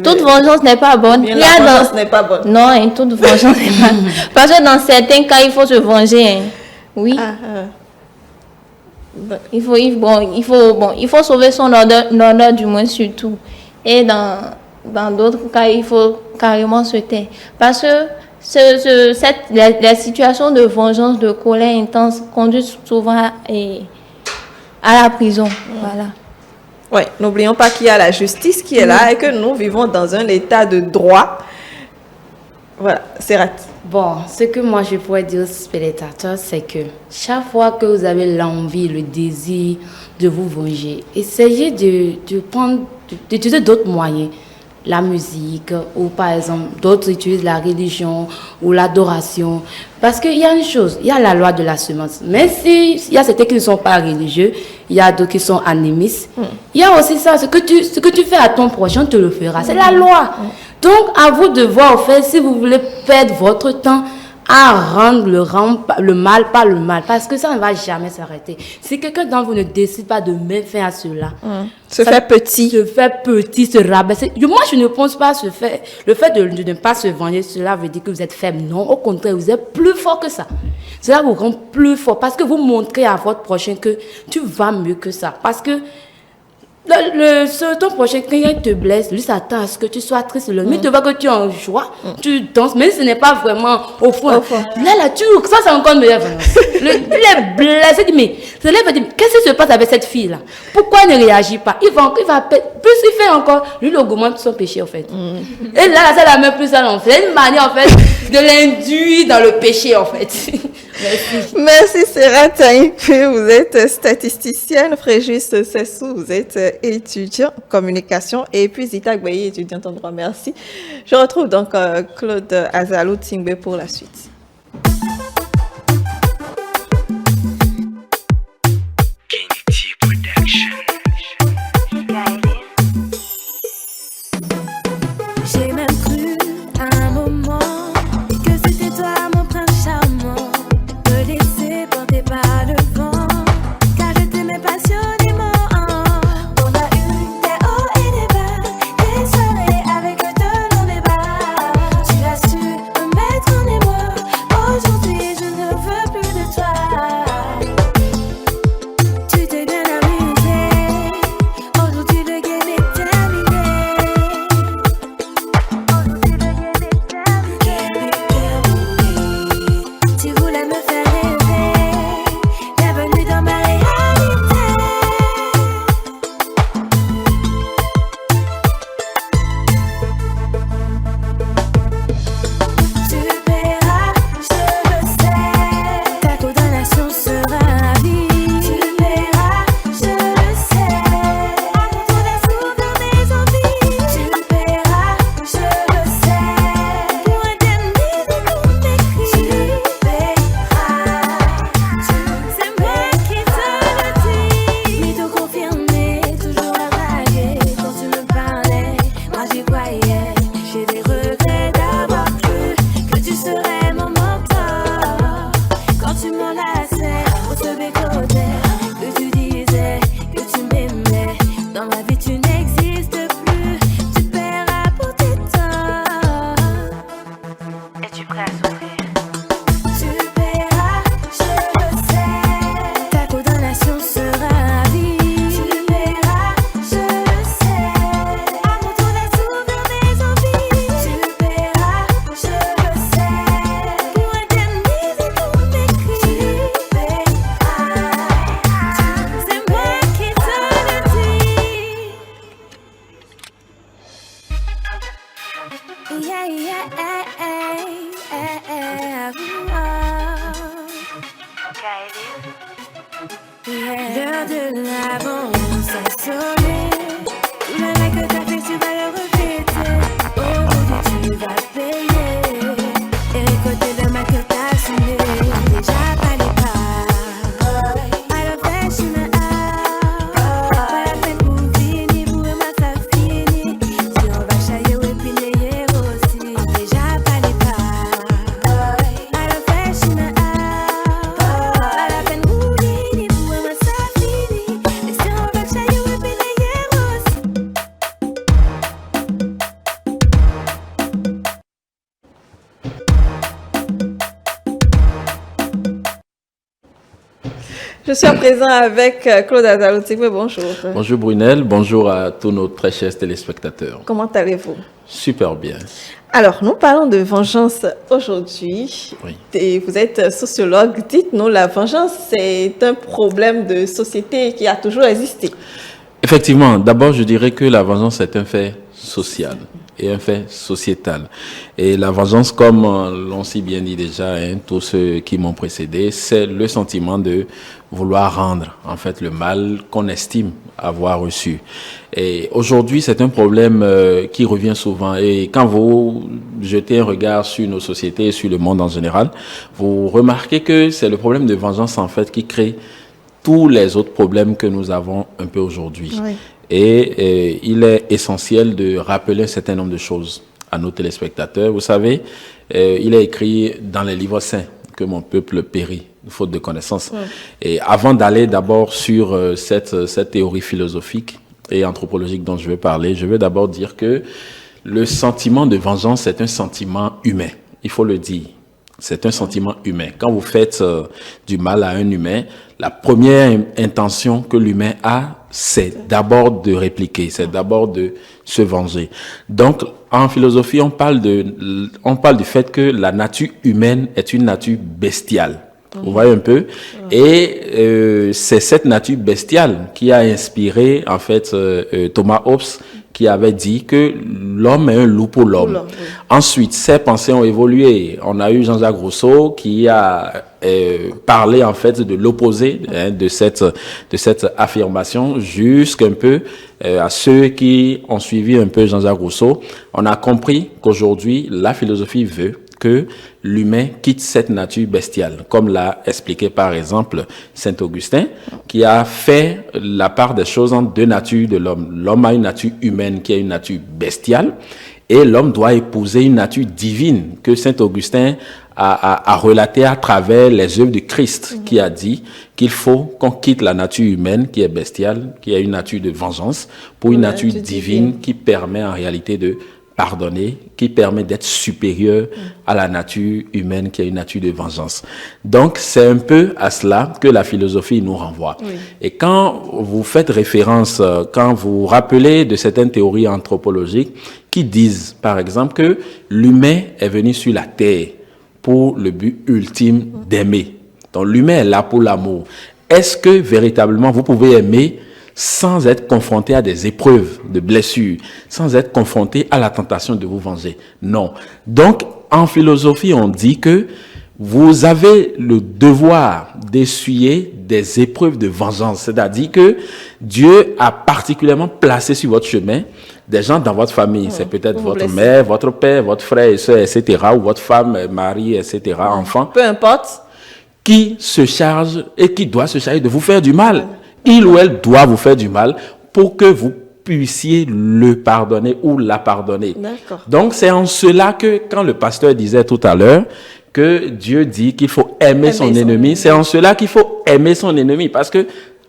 toute vengeance n'est pas bonne. La vengeance n'est pas bonne. Non, hein, toute vengeance n'est pas bonne. Parce que dans certains cas, il faut se venger. Hein. Oui. Il faut sauver son honneur du moins surtout. Et dans d'autres cas, il faut carrément se taire. Parce que la situation de vengeance, de colère intense conduit souvent à la prison. Voilà. Oui, n'oublions pas qu'il y a la justice qui est là et que nous vivons dans un état de droit. Voilà, c'est raté. Bon, ce que moi je pourrais dire aux spectateurs, c'est que chaque fois que vous avez l'envie, le désir de vous venger, essayez d'utiliser d'autres moyens. La musique, ou par exemple, d'autres utilisent la religion ou l'adoration. Parce qu'il y a une chose, il y a la loi de la semence. Mais s'il y a certains qui ne sont pas religieux, il y a d'autres qui sont animistes. Il y a aussi ça, ce que tu fais à ton prochain, te le feras. C'est la loi. Donc, à vous de voir, au fait, si vous voulez perdre votre temps à rendre le mal par le mal, parce que ça ne va jamais s'arrêter. Si quelqu'un d'entre vous ne décide pas de mettre fin à cela, se fait petit, se rabaisser. Moi, je ne pense pas le fait de ne pas se venger, cela veut dire que vous êtes faible. Non, au contraire, vous êtes plus fort que ça. Cela vous rend plus fort parce que vous montrez à votre prochain que tu vas mieux que ça. Parce que ton prochain, quand il te blesse, lui s'attend à ce que tu sois triste. Mais il te voit que tu es en joie, tu danses, mais ce n'est pas vraiment au fond. Là, ça c'est encore meilleur. Il est blessé, il dit, mais qu'est-ce qui se passe avec cette fille-là? Pourquoi elle ne réagit pas? Il va plus il fait encore, lui il augmente son péché en fait. Et là, ça la met plus à l'enfer. C'est une manière en fait de l'induire dans le péché en fait. Merci. Merci Serra Taïpé, vous êtes statisticienne. Fréjus Sessou, vous êtes étudiant en communication. Et puis Zita Gbaye, étudiante en droit. Merci. Je retrouve donc Claude Azalou Tingbe pour la suite. J'ai même cru à un moment que c'était toi mon prince charmant. Me laisser porter par le vent, car je t'aimais passionnément. On a eu des hauts et des bas, des soirées avec le dans les bars. Tu as su me mettre en émoi. Aujourd'hui je ne veux plus de toi. Tu t'es bien amusé. Aujourd'hui le game est terminé. Tu voulais me faire rêver, bienvenue dans ma réalité. Tu paieras, je le sais, ta condamnation sera à vie. Tu paieras, je le sais, à mon tour d'assaut dans mes envies. Tu paieras, je le sais, pour indemniser tous mes cris. Tu paieras, c'est moi qui te le dis. Mytho confirmé, toujours à draguer. Quand tu me parlais, moi j'y croyais. J'ai des regrets d'avoir cru que tu serais mon mentor. Quand tu m'enlaçais, on se bécotait, que tu disais que tu m'aimais. Dans ma vie tu n'existes plus, tu paieras pour tes torts. Es-tu prêt à souffrir? Tu paieras, je le sais, ta condamnation sera à vie. Tu paieras, je le sais, à mon tour d'assaut dans mes envies. Tu paieras, je le sais, pour indemniser tous mes cris. Tu paieras, c'est moi qui te le dis. Yeah, yeah, L'heure de l'avance a sonné. Tout le mal que t'as fait, tu vas le regretter. Aujourd'hui, tu vas payer et récolter le mal que t'as semé. Déjà pas les pas. I love that she me out. Pas la peine pour finir, pour moi ça finit. Si on va chailler Je suis à présent avec Claude Azaloutikwe. Bonjour. Bonjour Brunel, bonjour à tous nos très chers téléspectateurs. Comment allez-vous? Super bien. Alors, nous parlons de vengeance aujourd'hui. Oui. Et vous êtes sociologue. Dites-nous, la vengeance, c'est un problème de société qui a toujours existé. Effectivement, d'abord, je dirais que la vengeance est un fait social et un fait sociétal. Et la vengeance, comme l'ont si bien dit déjà tous ceux qui m'ont précédé, c'est le sentiment de vouloir rendre en fait le mal qu'on estime avoir reçu. Et aujourd'hui, c'est un problème qui revient souvent. Et quand vous jetez un regard sur nos sociétés et sur le monde en général, vous remarquez que c'est le problème de vengeance en fait qui crée tous les autres problèmes que nous avons un peu aujourd'hui. Oui. Et il est essentiel de rappeler un certain nombre de choses à nos téléspectateurs. Vous savez, il est écrit dans les livres saints que mon peuple périt, faute de connaissances. Oui. Et avant d'aller d'abord sur cette théorie philosophique et anthropologique dont je vais parler, je vais d'abord dire que le sentiment de vengeance est un sentiment humain. Il faut le dire. C'est un sentiment humain. Quand vous faites du mal à un humain, la première intention que l'humain a, c'est d'abord de répliquer, c'est d'abord de se venger. Donc, en philosophie, on parle du fait que la nature humaine est une nature bestiale. Vous voyez un peu? Et c'est cette nature bestiale qui a inspiré, en fait, Thomas Hobbes, qui avait dit que l'homme est un loup pour l'homme. Oui. Ensuite, ces pensées ont évolué. On a eu Jean-Jacques Rousseau qui a parlé en fait de l'opposé de cette affirmation, jusqu'un peu à ceux qui ont suivi un peu Jean-Jacques Rousseau. On a compris qu'aujourd'hui, la philosophie veut que l'humain quitte cette nature bestiale, comme l'a expliqué par exemple Saint Augustin, qui a fait la part des choses entre deux natures de l'homme. L'homme a une nature humaine qui est une nature bestiale, et l'homme doit épouser une nature divine que Saint Augustin a relaté à travers les œuvres de Christ, qui a dit qu'il faut qu'on quitte la nature humaine qui est bestiale, qui est une nature de vengeance, pour une nature divine qui permet en réalité de pardonner, qui permet d'être supérieur à la nature humaine qui est une nature de vengeance. Donc, c'est un peu à cela que la philosophie nous renvoie. Oui. Et quand vous faites référence, quand vous rappelez de certaines théories anthropologiques qui disent, par exemple, que l'humain est venu sur la terre pour le but ultime d'aimer. Donc, l'humain est là pour l'amour. Est-ce que véritablement vous pouvez aimer sans être confronté à des épreuves, de blessures, sans être confronté à la tentation de vous venger? Non. Donc, en philosophie, on dit que vous avez le devoir d'essuyer des épreuves de vengeance. C'est-à-dire que Dieu a particulièrement placé sur votre chemin des gens dans votre famille. C'est peut-être votre mère, votre père, votre frère et soeur, etc., ou votre femme, mari, etc., enfant. Peu importe. Qui se charge et qui doit se charger de vous faire du mal. Il ou elle doit vous faire du mal pour que vous puissiez le pardonner ou la pardonner. Donc, c'est en cela que, quand le pasteur disait tout à l'heure que Dieu dit qu'il faut aimer son ennemi, c'est en cela qu'il faut aimer son ennemi. Parce que,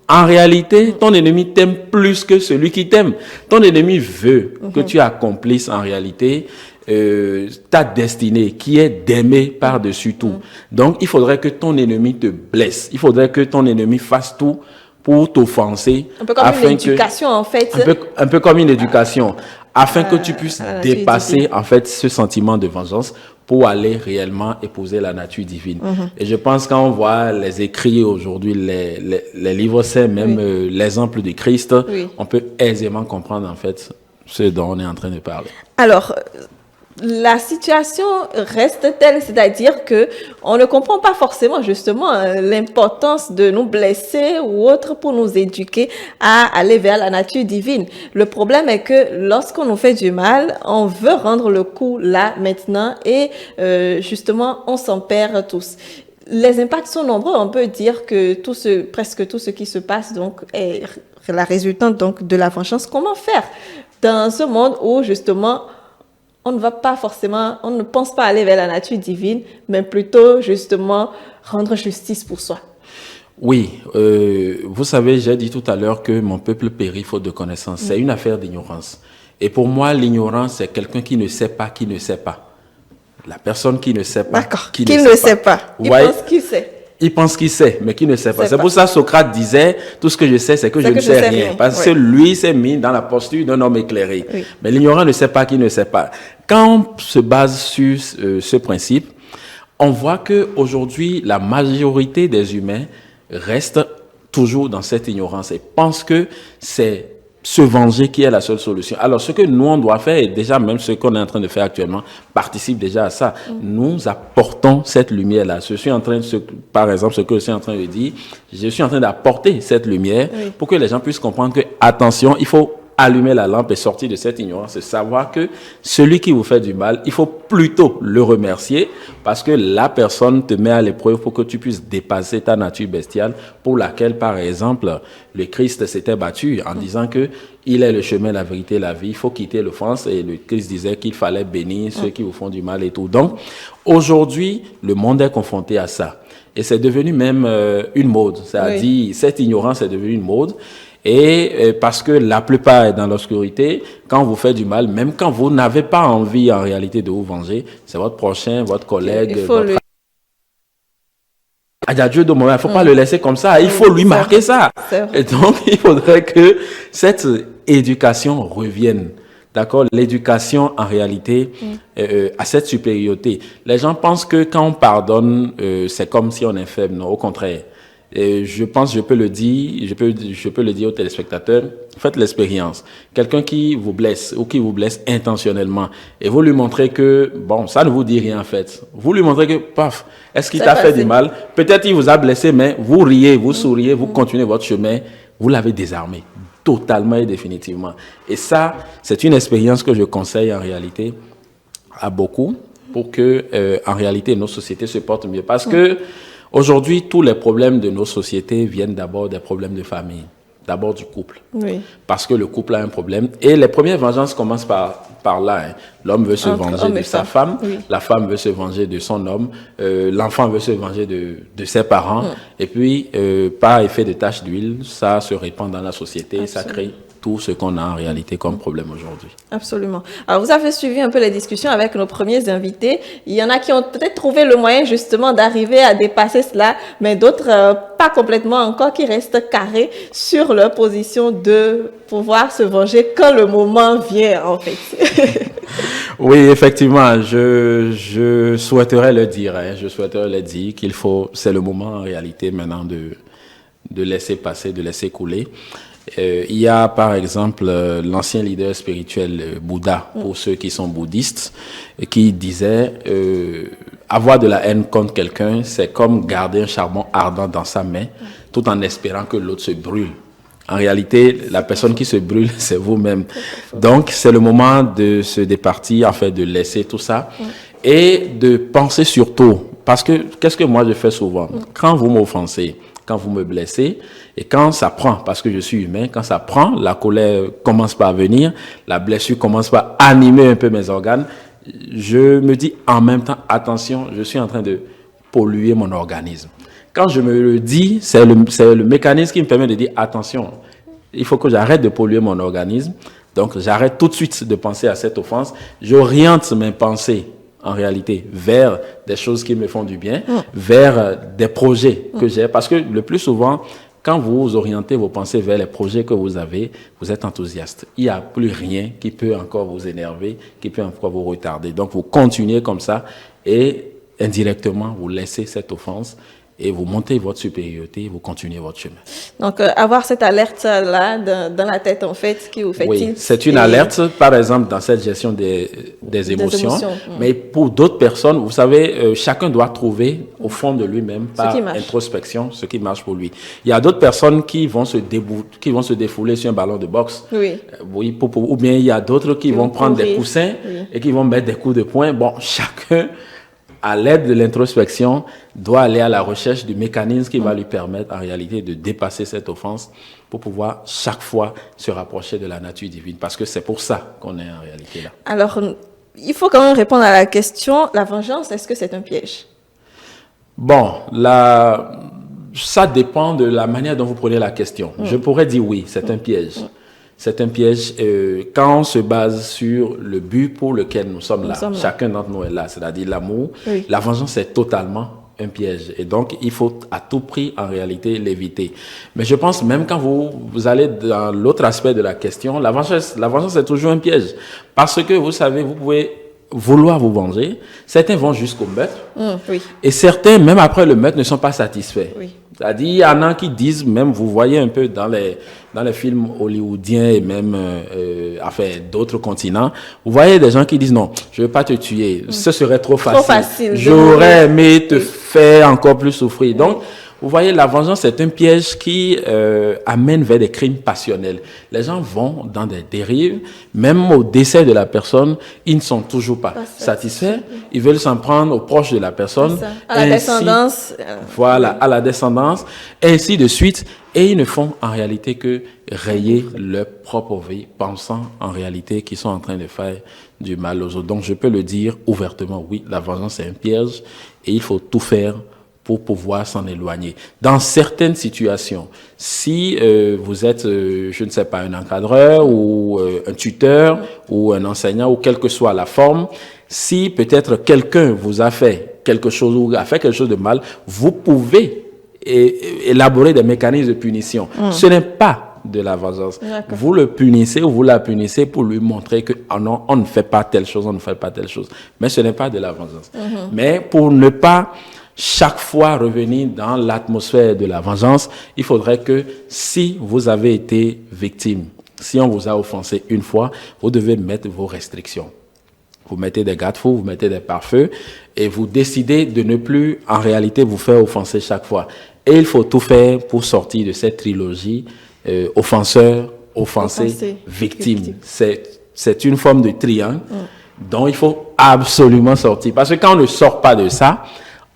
en réalité, ton ennemi t'aime plus que celui qui t'aime. Ton ennemi veut que tu accomplisses en réalité ta destinée, qui est d'aimer par-dessus tout. Donc, il faudrait que ton ennemi te blesse. Il faudrait que ton ennemi fasse tout pour t'offenser. Un peu comme une éducation, en fait. Un peu comme une éducation, afin que tu puisses dépasser, en fait, ce sentiment de vengeance pour aller réellement épouser la nature divine. Et je pense quand on voit les écrits aujourd'hui, les livres saints, même l'exemple de Christ, on peut aisément comprendre, en fait, ce dont on est en train de parler. Alors, la situation reste telle, c'est-à-dire que on ne comprend pas forcément justement l'importance de nous blesser ou autre pour nous éduquer à aller vers la nature divine. Le problème est que lorsqu'on nous fait du mal, on veut rendre le coup là, maintenant, et justement, on s'en perd tous. Les impacts sont nombreux. On peut dire que presque tout ce qui se passe donc est la résultante donc de la vengeance. Comment faire dans ce monde où justement on ne va pas forcément, on ne pense pas aller vers la nature divine, mais plutôt justement rendre justice pour soi? Oui, vous savez, j'ai dit tout à l'heure que mon peuple périt faute de connaissance. C'est une affaire d'ignorance. Et pour moi, l'ignorance, c'est quelqu'un qui ne sait pas, qui ne sait pas. La personne qui ne sait pas, qui ne sait pas. Il pense qu'il sait. il pense qu'il sait, mais qu'il ne sait pas. Sait C'est pas. pour ça que Socrate disait, tout ce que je sais, c'est que je ne sais rien. Parce que lui s'est mis dans la posture d'un homme éclairé. Oui. Mais l'ignorant ne sait pas qu'il ne sait pas. Quand on se base sur ce principe, on voit que aujourd'hui la majorité des humains restent toujours dans cette ignorance et pensent que c'est se venger qui est la seule solution. Alors, ce que nous, on doit faire, et déjà même ce qu'on est en train de faire actuellement, participe déjà à ça. Nous apportons cette lumière-là. Je suis en train de, par exemple, ce que je suis en train de dire, je suis en train d'apporter cette lumière pour que les gens puissent comprendre que, attention, il faut allumer la lampe et sortir de cette ignorance et savoir que celui qui vous fait du mal, il faut plutôt le remercier parce que la personne te met à l'épreuve pour que tu puisses dépasser ta nature bestiale pour laquelle, par exemple, le Christ s'était battu en disant que il est le chemin, la vérité, la vie. Il faut quitter l'offense et le Christ disait qu'il fallait bénir ceux qui vous font du mal et tout. Donc, aujourd'hui, le monde est confronté à ça. Et c'est devenu même une mode. C'est-à-dire, cette ignorance est devenue une mode. Et parce que la plupart est dans l'obscurité, quand on vous fait du mal, même quand vous n'avez pas envie en réalité de vous venger, c'est votre prochain, votre collègue, votre... Dieu de moi, il ne faut pas le laisser comme ça, il faut lui marquer ça. Et donc, il faudrait que cette éducation revienne. D'accord? L'éducation, en réalité, a cette supériorité. Les gens pensent que quand on pardonne, c'est comme si on est faible. Non, au contraire. Et je pense, je peux le dire aux téléspectateurs, faites l'expérience. Quelqu'un qui vous blesse ou qui vous blesse intentionnellement et vous lui montrez que, bon, ça ne vous dit rien en fait. Vous lui montrez que, paf, est-ce qu'il t'a fait du mal? Peut-être il vous a blessé, mais vous riez, vous souriez, vous continuez votre chemin, vous l'avez désarmé. Totalement et définitivement. Et ça, c'est une expérience que je conseille en réalité à beaucoup pour que, en réalité, nos sociétés se portent mieux. Parce que, aujourd'hui, tous les problèmes de nos sociétés viennent d'abord des problèmes de famille, d'abord du couple. Oui. Parce que le couple a un problème. Et les premières vengeances commencent par là. Hein. L'homme veut se venger de sa femme, la femme veut se venger de son homme, l'enfant veut se venger de ses parents. Et puis, par effet de tache d'huile, ça se répand dans la société et ça crée tout ce qu'on a en réalité comme problème aujourd'hui. Absolument. Alors, vous avez suivi un peu les discussions avec nos premiers invités. Il y en a qui ont peut-être trouvé le moyen justement d'arriver à dépasser cela, mais d'autres pas complètement encore, qui restent carrés sur leur position de pouvoir se venger quand le moment vient, en fait. Oui, effectivement, je souhaiterais le dire. Hein, je souhaiterais le dire qu'il faut, c'est le moment en réalité maintenant de laisser passer, de laisser couler. Il y a par exemple l'ancien leader spirituel Bouddha, pour ceux qui sont bouddhistes, qui disait avoir de la haine contre quelqu'un, c'est comme garder un charbon ardent dans sa main tout en espérant que l'autre se brûle. En réalité, la personne qui se brûle, c'est vous-même. Donc, c'est le moment de se départir, en fait, de laisser tout ça et de penser surtout. Parce que, qu'est-ce que moi je fais souvent? Quand vous m'offensez, quand vous me blessez, et quand ça prend, parce que je suis humain, quand ça prend, la colère commence par venir, la blessure commence par animer un peu mes organes, je me dis en même temps, attention, je suis en train de polluer mon organisme. Quand je me le dis, c'est le mécanisme qui me permet de dire, attention, il faut que j'arrête de polluer mon organisme, donc j'arrête tout de suite de penser à cette offense, j'oriente mes pensées en réalité, vers des choses qui me font du bien, vers des projets que j'ai. Parce que le plus souvent, quand vous orientez vos pensées vers les projets que vous avez, vous êtes enthousiaste. Il n'y a plus rien qui peut encore vous énerver, qui peut encore vous retarder. Donc, vous continuez comme ça et indirectement, vous laissez cette offense et vous montez votre supériorité, vous continuez votre chemin. Donc, avoir cette alerte-là dans la tête, en fait, qui vous fait Oui, c'est une alerte, par exemple, dans cette gestion des émotions. Mais pour d'autres personnes, vous savez, chacun doit trouver au fond de lui-même, par introspection, ce qui marche pour lui. Il y a d'autres personnes qui vont se défouler sur un ballon de boxe. Oui. Oui, ou bien il y a d'autres qui vont prendre des coussins et qui vont mettre des coups de poing. Bon, chacun, à l'aide de l'introspection, doit aller à la recherche du mécanisme qui va lui permettre en réalité de dépasser cette offense pour pouvoir chaque fois se rapprocher de la nature divine. Parce que c'est pour ça qu'on est en réalité là. Alors, il faut quand même répondre à la question, la vengeance, est-ce que c'est un piège? Bon, ça dépend de la manière dont vous prenez la question. Je pourrais dire oui, c'est un piège. C'est un piège quand on se base sur le but pour lequel nous sommes là. Chacun d'entre nous est là, c'est-à-dire l'amour. Oui. La vengeance est totalement un piège. Et donc, il faut à tout prix, en réalité, l'éviter. Mais je pense, même quand vous allez dans l'autre aspect de la question, la vengeance est toujours un piège. Parce que, vous savez, vous pouvez vouloir vous venger. Certains vont jusqu'au meurtre. Oui. Et certains, même après le meurtre, ne sont pas satisfaits. Oui. C'est-à-dire, il y en a qui disent, même vous voyez un peu dans les films hollywoodiens et même d'autres continents, vous voyez des gens qui disent non, je ne veux pas te tuer, ce serait trop facile. Trop facile. J'aurais aimé te faire encore plus souffrir. Donc, vous voyez, la vengeance est un piège qui amène vers des crimes passionnels. Les gens vont dans des dérives, même au décès de la personne, ils ne sont toujours pas satisfaits. Ils veulent s'en prendre aux proches de la personne. À la descendance. Voilà, à la descendance, ainsi de suite. Et ils ne font en réalité que rayer leur propre vie, pensant en réalité qu'ils sont en train de faire du mal aux autres. Donc, je peux le dire ouvertement, oui, la vengeance est un piège et il faut tout faire pour pouvoir s'en éloigner. Dans certaines situations, si vous êtes, je ne sais pas, un encadreur ou un tuteur ou un enseignant ou quelle que soit la forme, si peut-être quelqu'un vous a fait quelque chose ou a fait quelque chose de mal, vous pouvez élaborer des mécanismes de punition. Ce n'est pas de la vengeance. Vous le punissez ou vous la punissez pour lui montrer que non, on ne fait pas telle chose, on ne fait pas telle chose. Mais ce n'est pas de la vengeance. Mais pour ne pas chaque fois revenir dans l'atmosphère de la vengeance, il faudrait que si vous avez été victime, si on vous a offensé une fois, vous devez mettre vos restrictions. Vous mettez des garde-fous, vous mettez des pare-feux et vous décidez de ne plus en réalité vous faire offenser chaque fois. Et il faut tout faire pour sortir de cette trilogie offenseur, offensé, victime. C'est une forme de triangle dont il faut absolument sortir. Parce que quand on ne sort pas de ça,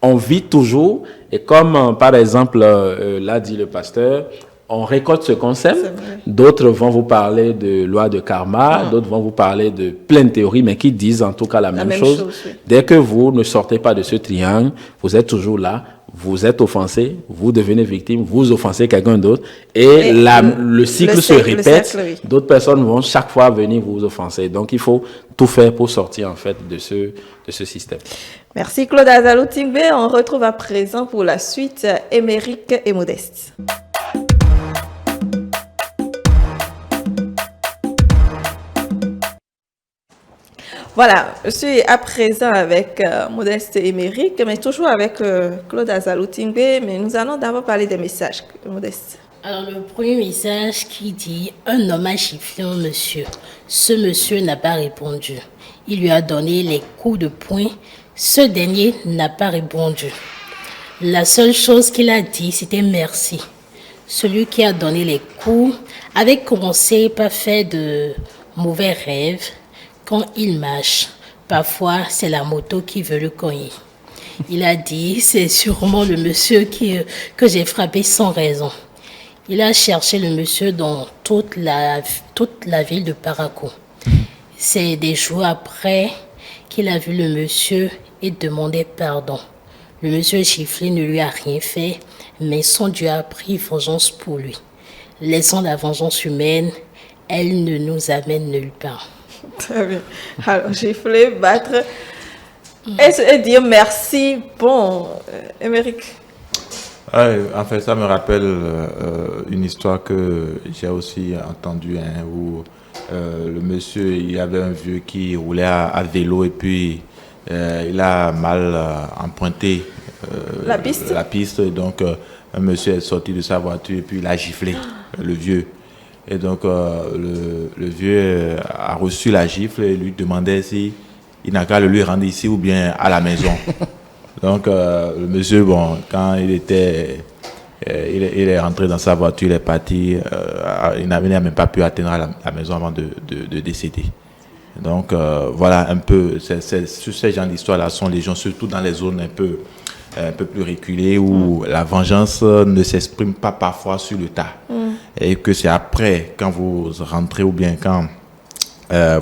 on vit toujours, et comme par exemple l'a dit le pasteur, on récolte ce concept. D'autres vont vous parler de loi de karma, d'autres vont vous parler de plein de théories, mais qui disent en tout cas la même chose. Oui. Dès que vous ne sortez pas de ce triangle, vous êtes toujours là, vous êtes offensé, vous devenez victime, vous offensez quelqu'un d'autre, et le cycle se répète. D'autres personnes vont chaque fois venir vous offenser. Donc il faut tout faire pour sortir en fait de ce système. Merci Claude Azalou-Tingbe. On retrouve à présent pour la suite Émeric et Modeste. Voilà, je suis à présent avec Modeste et Émeric, mais toujours avec Claude Azalou-Tingbe, mais nous allons d'abord parler des messages. Modeste. Alors, le premier message qui dit « Un homme a giflé un monsieur. Ce monsieur n'a pas répondu. Il lui a donné les coups de poing. Ce dernier n'a pas répondu. La seule chose qu'il a dit, c'était merci. Celui qui a donné les coups avait commencé par faire de mauvais rêves. Quand il marche, parfois c'est la moto qui veut le cogner. Il a dit, c'est sûrement le monsieur que j'ai frappé sans raison. Il a cherché le monsieur dans toute la ville de Parakou. C'est des jours après qu'il a vu le monsieur et demandé pardon. Le monsieur giflé ne lui a rien fait, mais son Dieu a pris vengeance pour lui. Laissant la vengeance humaine, elle ne nous amène nulle part. Très bien. Alors, gifler, battre et dire merci. Bon, Émeric. En fait, ça me rappelle une histoire que j'ai aussi entendue, où le monsieur, il y avait un vieux qui roulait à vélo et puis il a mal emprunté la piste. Et donc, un monsieur est sorti de sa voiture et puis il a giflé le vieux. Et donc, le vieux a reçu la gifle et lui demandait si il n'a qu'à le lui rendre ici ou bien à la maison. Donc, le monsieur, bon, quand il est rentré dans sa voiture, il est parti, il n'a même pas pu atteindre la maison avant de décéder. Donc, voilà un peu, ce genre d'histoire-là sont les gens, surtout dans les zones un peu plus reculées où la vengeance ne s'exprime pas parfois sur le tas. Et que c'est après, quand vous rentrez ou bien quand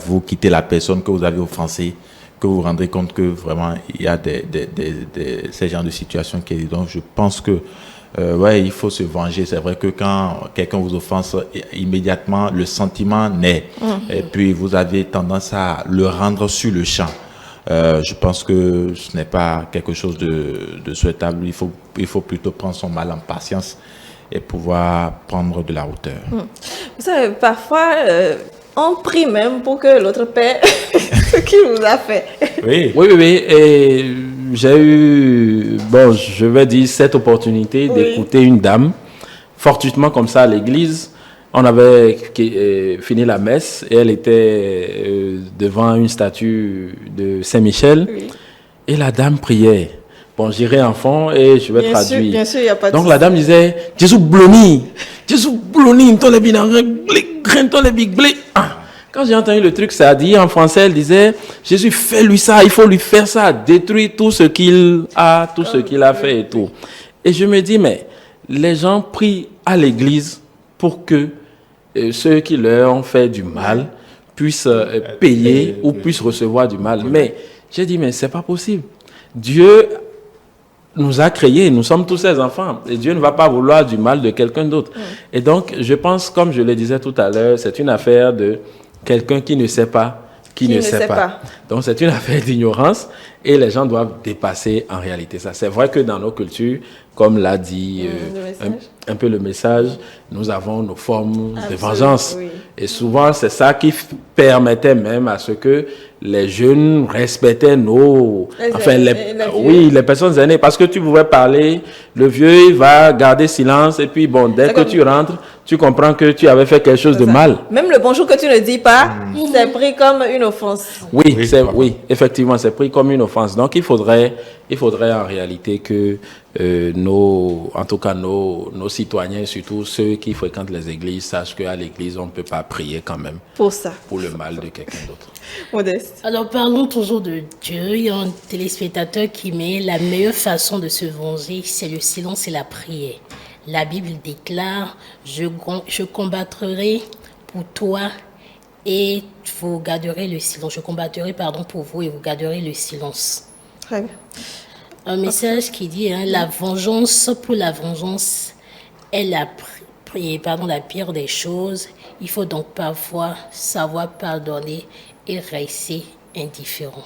vous quittez la personne que vous avez offensée, que vous vous rendrez compte que vraiment il y a ces genres de situations qui existent. Donc je pense que il faut se venger. C'est vrai que quand quelqu'un vous offense, immédiatement le sentiment naît. Et puis vous avez tendance à le rendre sur le champ. Je pense que ce n'est pas quelque chose de souhaitable. Il faut plutôt prendre son mal en patience et pouvoir prendre de la hauteur. Vous savez, parfois, on prie même pour que l'autre paie ce qu'il vous a fait. Oui. Et j'ai eu, je vais dire, cette opportunité d'écouter une dame, fortuitement comme ça à l'église. On avait fini la messe et elle était devant une statue de Saint-Michel. Oui. Et la dame priait. Bon, j'irai en fond et je vais traduire. Bien sûr, il n'y a pas de Donc la dame disait, Jésus bloni, ton les big blé. Quand j'ai entendu le truc, ça a dit en français, elle disait, Jésus, fais-lui ça, il faut lui faire ça, détruire tout ce qu'il a, tout ce qu'il a fait et tout. Et je me dis, mais les gens prient à l'église pour que ceux qui leur ont fait du mal puissent payer ou puissent recevoir du mal. Mais j'ai dit, mais c'est pas possible. Dieu nous a créés, nous sommes tous ses enfants. Et Dieu ne va pas vouloir du mal de quelqu'un d'autre. Et donc, je pense, comme je le disais tout à l'heure, c'est une affaire de quelqu'un qui ne sait pas, qui ne sait pas. Donc, c'est une affaire d'ignorance et les gens doivent dépasser en réalité ça. C'est vrai que dans nos cultures, comme l'a dit un peu le message, nous avons nos formes de vengeance. Oui. Et souvent, c'est ça qui permettait même à ce que les jeunes respectaient les personnes aînées. Parce que tu pouvais parler, le vieux il va garder silence et puis dès que tu rentres, tu comprends que tu avais fait quelque chose de mal. Même le bonjour que tu ne dis pas, c'est pris comme une offense. Oui, effectivement, c'est pris comme une offense. Donc, il faudrait en réalité que nos citoyens, surtout ceux qui fréquentent les églises, sachent qu'à l'église, on ne peut pas prier quand même pour le mal de quelqu'un d'autre. Modeste. Alors, parlons toujours de Dieu. Il y a un téléspectateur qui met la meilleure façon de se venger, c'est le silence et la prière. La Bible déclare, je combattrai pour toi et vous garderez le silence. Je combattrai, pour vous et vous garderez le silence. Très bien. Un message qui dit, la vengeance pour la vengeance est la pire des choses. Il faut donc parfois savoir pardonner et rester indifférent.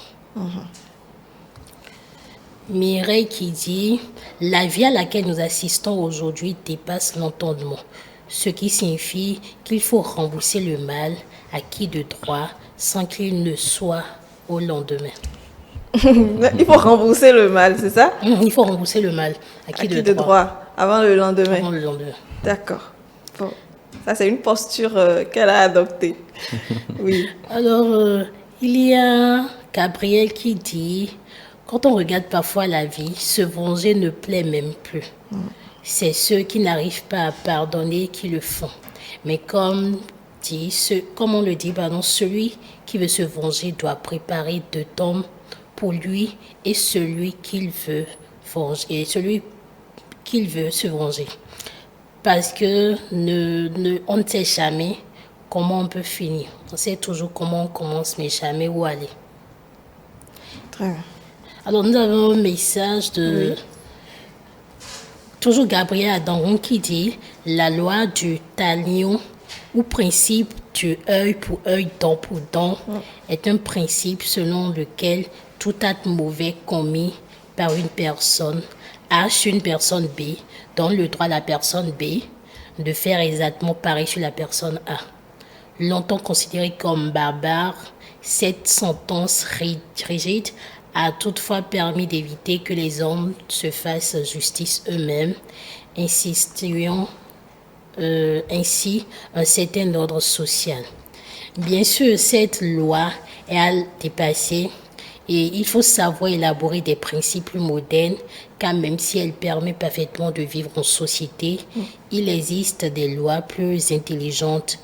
Mireille qui dit, la vie à laquelle nous assistons aujourd'hui dépasse l'entendement, ce qui signifie qu'il faut rembourser le mal acquis de droit sans qu'il ne soit au lendemain. Il faut rembourser le mal, c'est ça? Il faut rembourser le mal acquis de droit avant le lendemain. Avant le lendemain. D'accord. Bon. Ça, c'est une posture qu'elle a adoptée. Oui. Alors, il y a Gabriel qui dit, quand on regarde parfois la vie, se venger ne plaît même plus. C'est ceux qui n'arrivent pas à pardonner qui le font. Mais comme on le dit, celui qui veut se venger doit préparer 2 tombes pour lui et celui qu'il veut venger, se venger. Parce que on ne sait jamais comment on peut finir. On sait toujours comment on commence, mais jamais où aller. Très bien. Alors, nous avons un message de toujours Gabriel Adanron qui dit « La loi du talion ou principe du œil pour œil, dent pour dent est un principe selon lequel tout acte mauvais commis par une personne A sur une personne B donne le droit à la personne B de faire exactement pareil sur la personne A. Longtemps considérée comme barbare, cette sentence rigide a toutefois permis d'éviter que les hommes se fassent justice eux-mêmes, instituant ainsi un certain ordre social. Bien sûr, cette loi est à dépasser et il faut savoir élaborer des principes plus modernes, car même si elle permet parfaitement de vivre en société, il existe des lois plus intelligentes.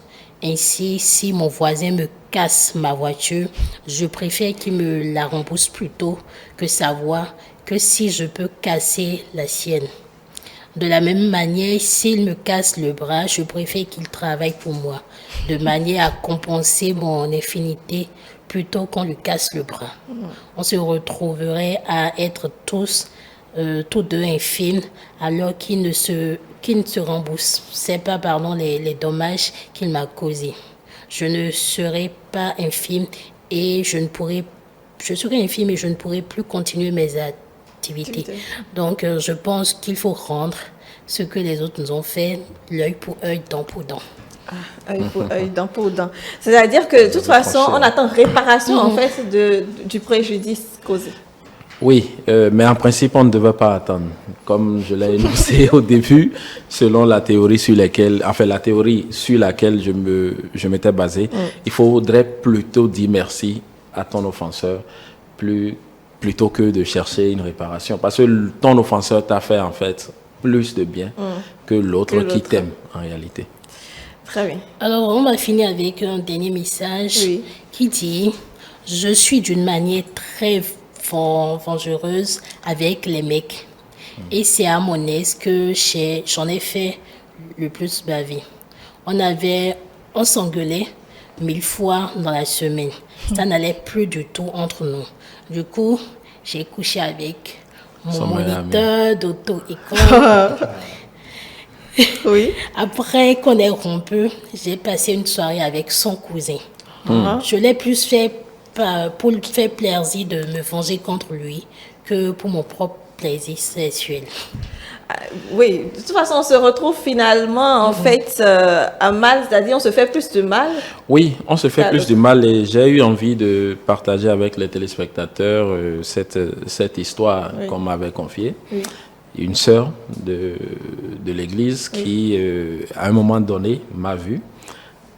Ainsi, si mon voisin me casse ma voiture, je préfère qu'il me la rembourse plutôt que savoir que si je peux casser la sienne. De la même manière, s'il me casse le bras, je préfère qu'il travaille pour moi, de manière à compenser mon infinité plutôt qu'on lui casse le bras. On se retrouverait à être tous deux infimes, alors qu'il ne se remboursaient pas les dommages qu'il m'a causés. Je ne serai pas infime et je ne pourrai je serai une fille, mais je ne pourrai plus continuer mes activités. Donc, je pense qu'il faut rendre ce que les autres nous ont fait, l'œil pour œil, dent pour dent. Œil pour œil, dent pour dent. C'est-à-dire que de toute façon, on attend réparation en fait du préjudice causé. Oui, mais en principe, on ne devait pas attendre. Comme je l'ai énoncé au début, selon la théorie sur laquelle je m'étais basé, il faudrait plutôt dire merci à ton offenseur plutôt que de chercher une réparation. Parce que ton offenseur t'a fait en fait plus de bien que l'autre qui t'aime en réalité. Très bien. Alors, on va finir avec un dernier message qui dit « Je suis d'une manière très vengereuse avec les mecs. Et c'est à mon ex que j'en ai fait le plus baver. On s'engueulait 1000 fois dans la semaine. Ça n'allait plus du tout entre nous. Du coup, j'ai couché avec mon moniteur d'auto-école. Oui. Après qu'on ait rompu, j'ai passé une soirée avec son cousin. Je l'ai plus fait pour lui faire plaisir de me venger contre lui que pour mon propre plaisir sexuel. Oui, de toute façon, on se retrouve finalement en fait à mal, c'est-à-dire on se fait plus de mal. Oui, on se fait plus de mal et j'ai eu envie de partager avec les téléspectateurs cette histoire qu'on m'avait confiée. Oui. Une sœur de l'église qui, à un moment donné, m'a vu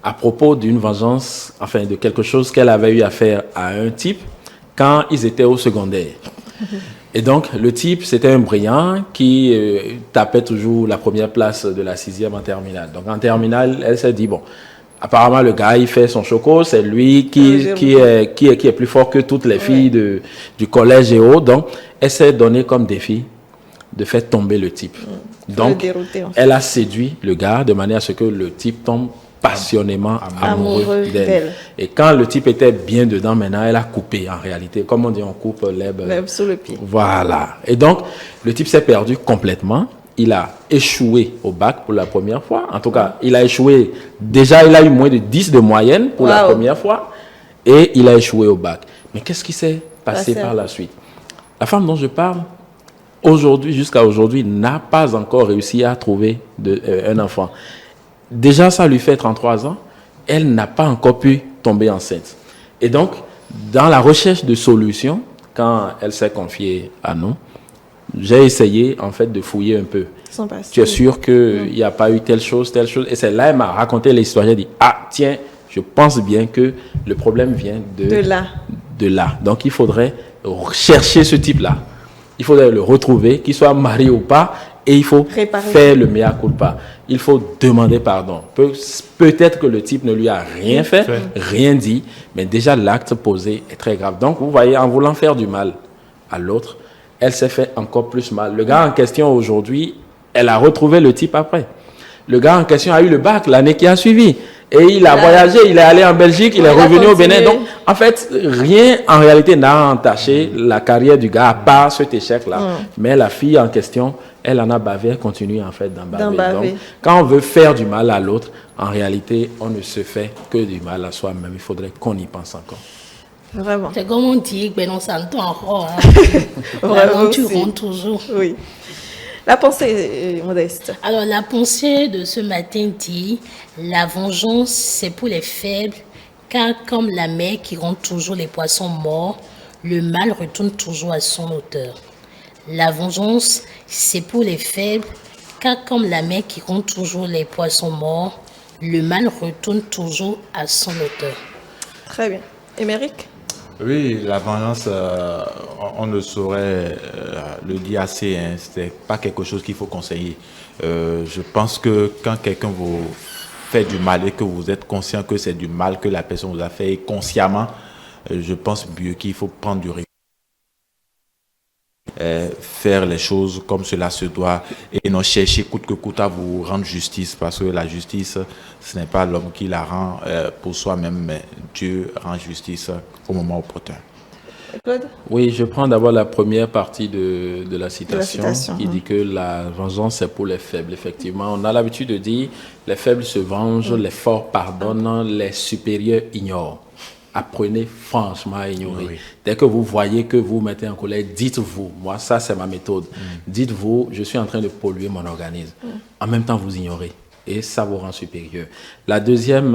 à propos d'une vengeance, enfin de quelque chose qu'elle avait eu à faire à un type quand ils étaient au secondaire. Et donc, le type, c'était un brillant qui tapait toujours la première place de la 6e en terminale. Donc, en terminale, elle s'est dit, bon, apparemment, le gars, il fait son choco, c'est lui qui est plus fort que toutes les filles du collège et autres. Donc, elle s'est donné comme défi de faire tomber le type. Donc, elle a séduit le gars de manière à ce que le type tombe passionnément amoureux d'elle. Et quand le type était bien dedans, maintenant, elle a coupé en réalité. Comme on dit, on coupe l'herbe sous le pied. Voilà. Et donc, le type s'est perdu complètement. Il a échoué au bac pour la première fois. En tout cas, il a échoué. Déjà, il a eu moins de 10 de moyenne pour la première fois. Et il a échoué au bac. Mais qu'est-ce qui s'est passé par la suite? La femme dont je parle, aujourd'hui, jusqu'à aujourd'hui, n'a pas encore réussi à trouver un enfant. Déjà, ça lui fait 33 ans. Elle n'a pas encore pu tomber enceinte. Et donc, dans la recherche de solutions, quand elle s'est confiée à nous, j'ai essayé, en fait, de fouiller un peu. Tu es sûr qu'il n'y a pas eu telle chose. Et c'est là, elle m'a raconté l'histoire. J'ai dit, ah, tiens, je pense bien que le problème vient de là. Donc, il faudrait chercher ce type-là. Il faudrait le retrouver, qu'il soit marié ou pas, et il faut faire le mea culpa. Il faut demander pardon. Peut-être que le type ne lui a rien fait, rien dit, mais déjà l'acte posé est très grave. Donc, vous voyez, en voulant faire du mal à l'autre, elle s'est fait encore plus mal. Le gars en question aujourd'hui, elle a retrouvé le type après. Le gars en question a eu le bac l'année qui a suivi. Et il a voyagé, il est allé en Belgique, il est revenu au Bénin. Donc, en fait, rien en réalité n'a entaché la carrière du gars à part cet échec-là. Mais la fille en question, elle en a bavé, elle continue en fait d'en baver. Donc, quand on veut faire du mal à l'autre, en réalité, on ne se fait que du mal à soi-même. Il faudrait qu'on y pense encore. Vraiment. C'est comme on dit, ben on s'entend encore. Tu rentres toujours. Oui. La pensée, Modeste. Alors, la pensée de ce matin dit, la vengeance, c'est pour les faibles, car comme la mer qui rend toujours les poissons morts, le mal retourne toujours à son auteur. La vengeance, c'est pour les faibles, car comme la mer qui rend toujours les poissons morts, le mal retourne toujours à son auteur. Très bien. Émeric? Oui, la vengeance, on ne saurait le dire assez. Hein. Ce n'est pas quelque chose qu'il faut conseiller. Je pense que quand quelqu'un vous fait du mal et que vous êtes conscient que c'est du mal que la personne vous a fait consciemment, je pense mieux qu'il faut prendre du recul. Faire les choses comme cela se doit et non chercher coûte que coûte à vous rendre justice, parce que la justice, ce n'est pas l'homme qui la rend pour soi-même, mais Dieu rend justice au moment opportun. Claude? Oui, je prends d'abord la première partie de la citation qui dit que la vengeance c'est pour les faibles. Effectivement, on a l'habitude de dire les faibles se vengent, les forts pardonnent, les supérieurs ignorent. apprenez franchement à ignorer. Oui. Dès que vous voyez que vous mettez en colère, dites-vous, moi ça c'est ma méthode, dites-vous, je suis en train de polluer mon organisme. En même temps, vous ignorez. Et ça vous rend supérieur. La deuxième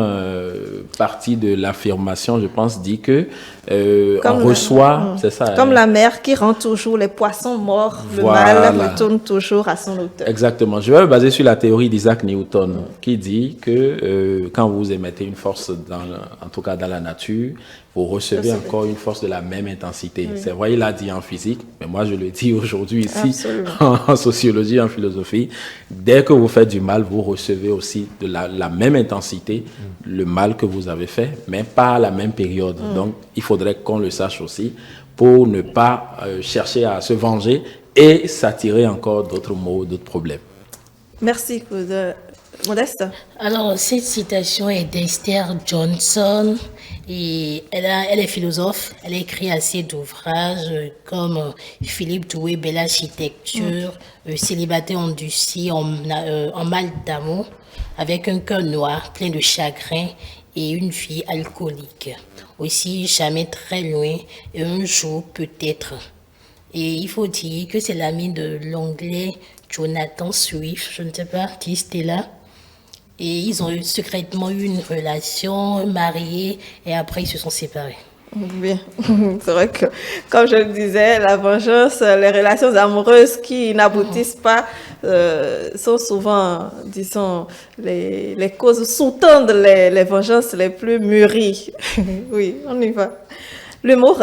partie de l'affirmation, je pense, dit que on reçoit, c'est ça. Comme la mer qui rend toujours les poissons morts, Voilà. le mal retourne toujours à son auteur. Exactement. Je vais me baser sur la théorie d'Isaac Newton qui dit que quand vous émettez une force, en tout cas dans la nature, vous recevez encore une force de la même intensité. C'est vrai, il a dit en physique, mais moi je le dis aujourd'hui ici en sociologie, en philosophie. Dès que vous faites du mal, vous recevez aussi de la même intensité le mal que vous avez fait, mais pas à la même période. Donc, il faudrait qu'on le sache aussi pour ne pas chercher à se venger et s'attirer encore d'autres maux, d'autres problèmes. Merci, Claude. Modeste. Alors, cette citation est d'Esther Johnson et elle est philosophe. Elle a écrit assez d'ouvrages comme Philippe Doué, Belle Architecture, Célibataire endurci, en mal d'amour, avec un cœur noir plein de chagrin et une fille alcoolique. Aussi, jamais très loin et un jour peut-être. Et il faut dire que c'est l'ami de l'anglais Jonathan Swift, je ne sais pas qui c'était là. Et ils ont secrètement eu une relation, mariés, et après ils se sont séparés. Bien. C'est vrai que, comme je le disais, la vengeance, les relations amoureuses qui n'aboutissent pas sont souvent, disons, les causes sous-tendent les vengeances les plus mûries. Oui, on y va. L'humour.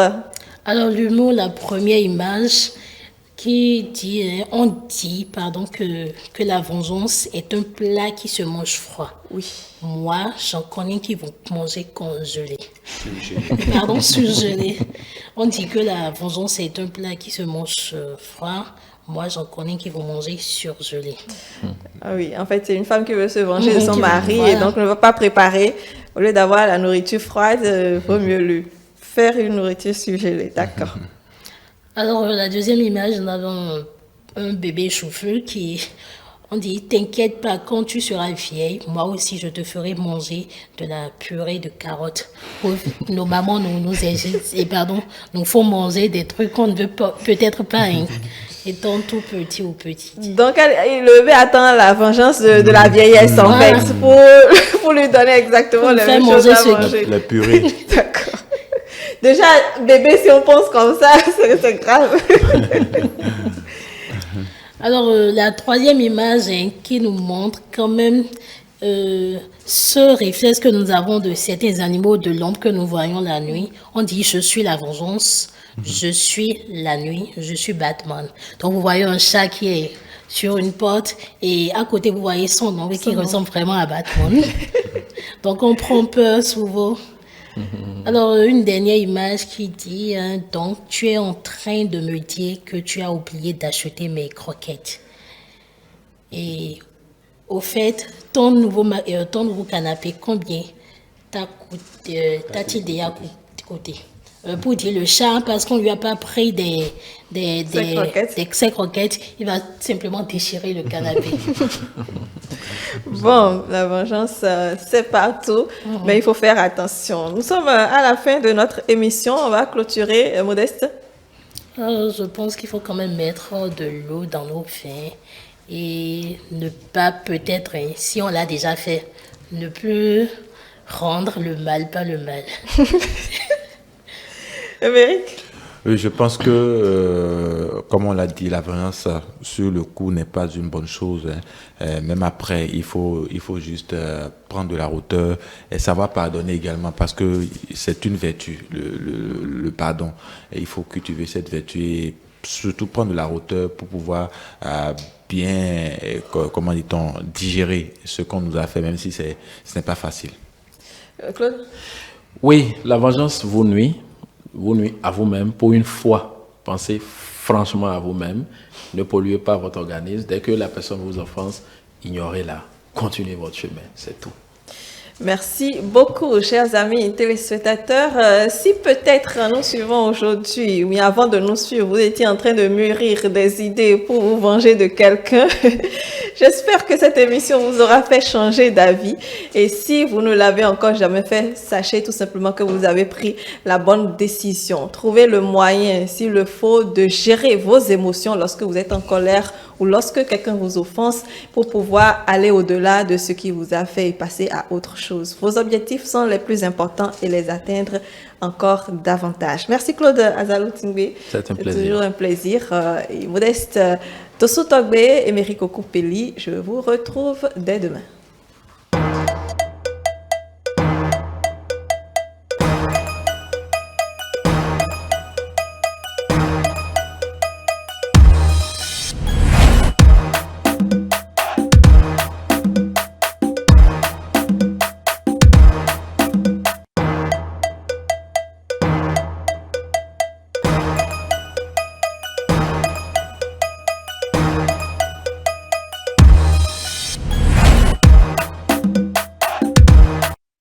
Alors l'humour, la première image qui dit, on dit que la vengeance est un plat qui se mange froid. Oui. Moi, j'en connais qui vont manger congelé. Pardon, surgelé. On dit que la vengeance est un plat qui se mange froid. Moi, j'en connais qui vont manger surgelé. Ah oui, en fait, c'est une femme qui veut se venger de son Qui- mari voilà. et donc ne va pas préparer. Au lieu d'avoir la nourriture froide, vaut mieux lui faire une nourriture surgelée. D'accord. Alors, la deuxième image, nous avons un bébé chauffeur qui, on dit, t'inquiète pas, quand tu seras vieille, moi aussi je te ferai manger de la purée de carottes. Nos mamans nous font manger des trucs qu'on ne veut peut-être pas, hein, étant tout petit ou petite. Donc, le bébé attend la vengeance de la vieillesse, en Voilà. fait, pour lui donner exactement Pour les faire mêmes choses manger à ce- manger. La purée. D'accord. Déjà, bébé, si on pense comme ça, c'est grave. Alors, la troisième image hein, qui nous montre quand même ce réflexe que nous avons de certains animaux de l'ombre que nous voyons la nuit. On dit, je suis la vengeance, je suis la nuit, je suis Batman. Donc, vous voyez un chat qui est sur une porte et à côté, vous voyez son ombre qui ressemble vraiment à Batman. Donc, on prend peur souvent. Alors, une dernière image qui dit, hein, donc, tu es en train de me dire que tu as oublié d'acheter mes croquettes. Et au fait, ton nouveau canapé, combien t'as-t-il déjà coûté? Pour dire le chat, parce qu'on lui a pas pris ses croquettes, il va simplement déchirer le canapé. Bon, la vengeance, c'est partout, mais il faut faire attention. Nous sommes à la fin de notre émission. On va clôturer, Modeste. Je pense qu'il faut quand même mettre de l'eau dans nos vins et ne pas peut-être, hein, si on l'a déjà fait, ne plus rendre le mal par le mal. Émeric? Oui, je pense que, comme on l'a dit, la vengeance sur le coup n'est pas une bonne chose, hein. Même après, il faut juste prendre de la hauteur et savoir pardonner également parce que c'est une vertu, le pardon. Et il faut cultiver cette vertu et surtout prendre de la hauteur pour pouvoir bien, comment dit-on, digérer ce qu'on nous a fait, même si ce n'est pas facile. Claude? Oui, la vengeance vous nuit à vous-même pour une fois. Pensez franchement à vous-même. Ne polluez pas votre organisme. Dès que la personne vous offense, ignorez-la. Continuez votre chemin. C'est tout. Merci beaucoup, chers amis téléspectateurs. Si peut-être nous suivons aujourd'hui, ou avant de nous suivre, vous étiez en train de mûrir des idées pour vous venger de quelqu'un, j'espère que cette émission vous aura fait changer d'avis. Et si vous ne l'avez encore jamais fait, sachez tout simplement que vous avez pris la bonne décision. Trouvez le moyen, s'il le faut, de gérer vos émotions lorsque vous êtes en colère ou lorsque quelqu'un vous offense pour pouvoir aller au-delà de ce qui vous a fait et passer à autre chose. Vos objectifs sont les plus importants et les atteindre encore davantage. Merci Claude Azalou Tingbe. C'est un plaisir. C'est toujours un plaisir. Et Modeste Tosso Togbe et Mériko Koupeli, je vous retrouve dès demain.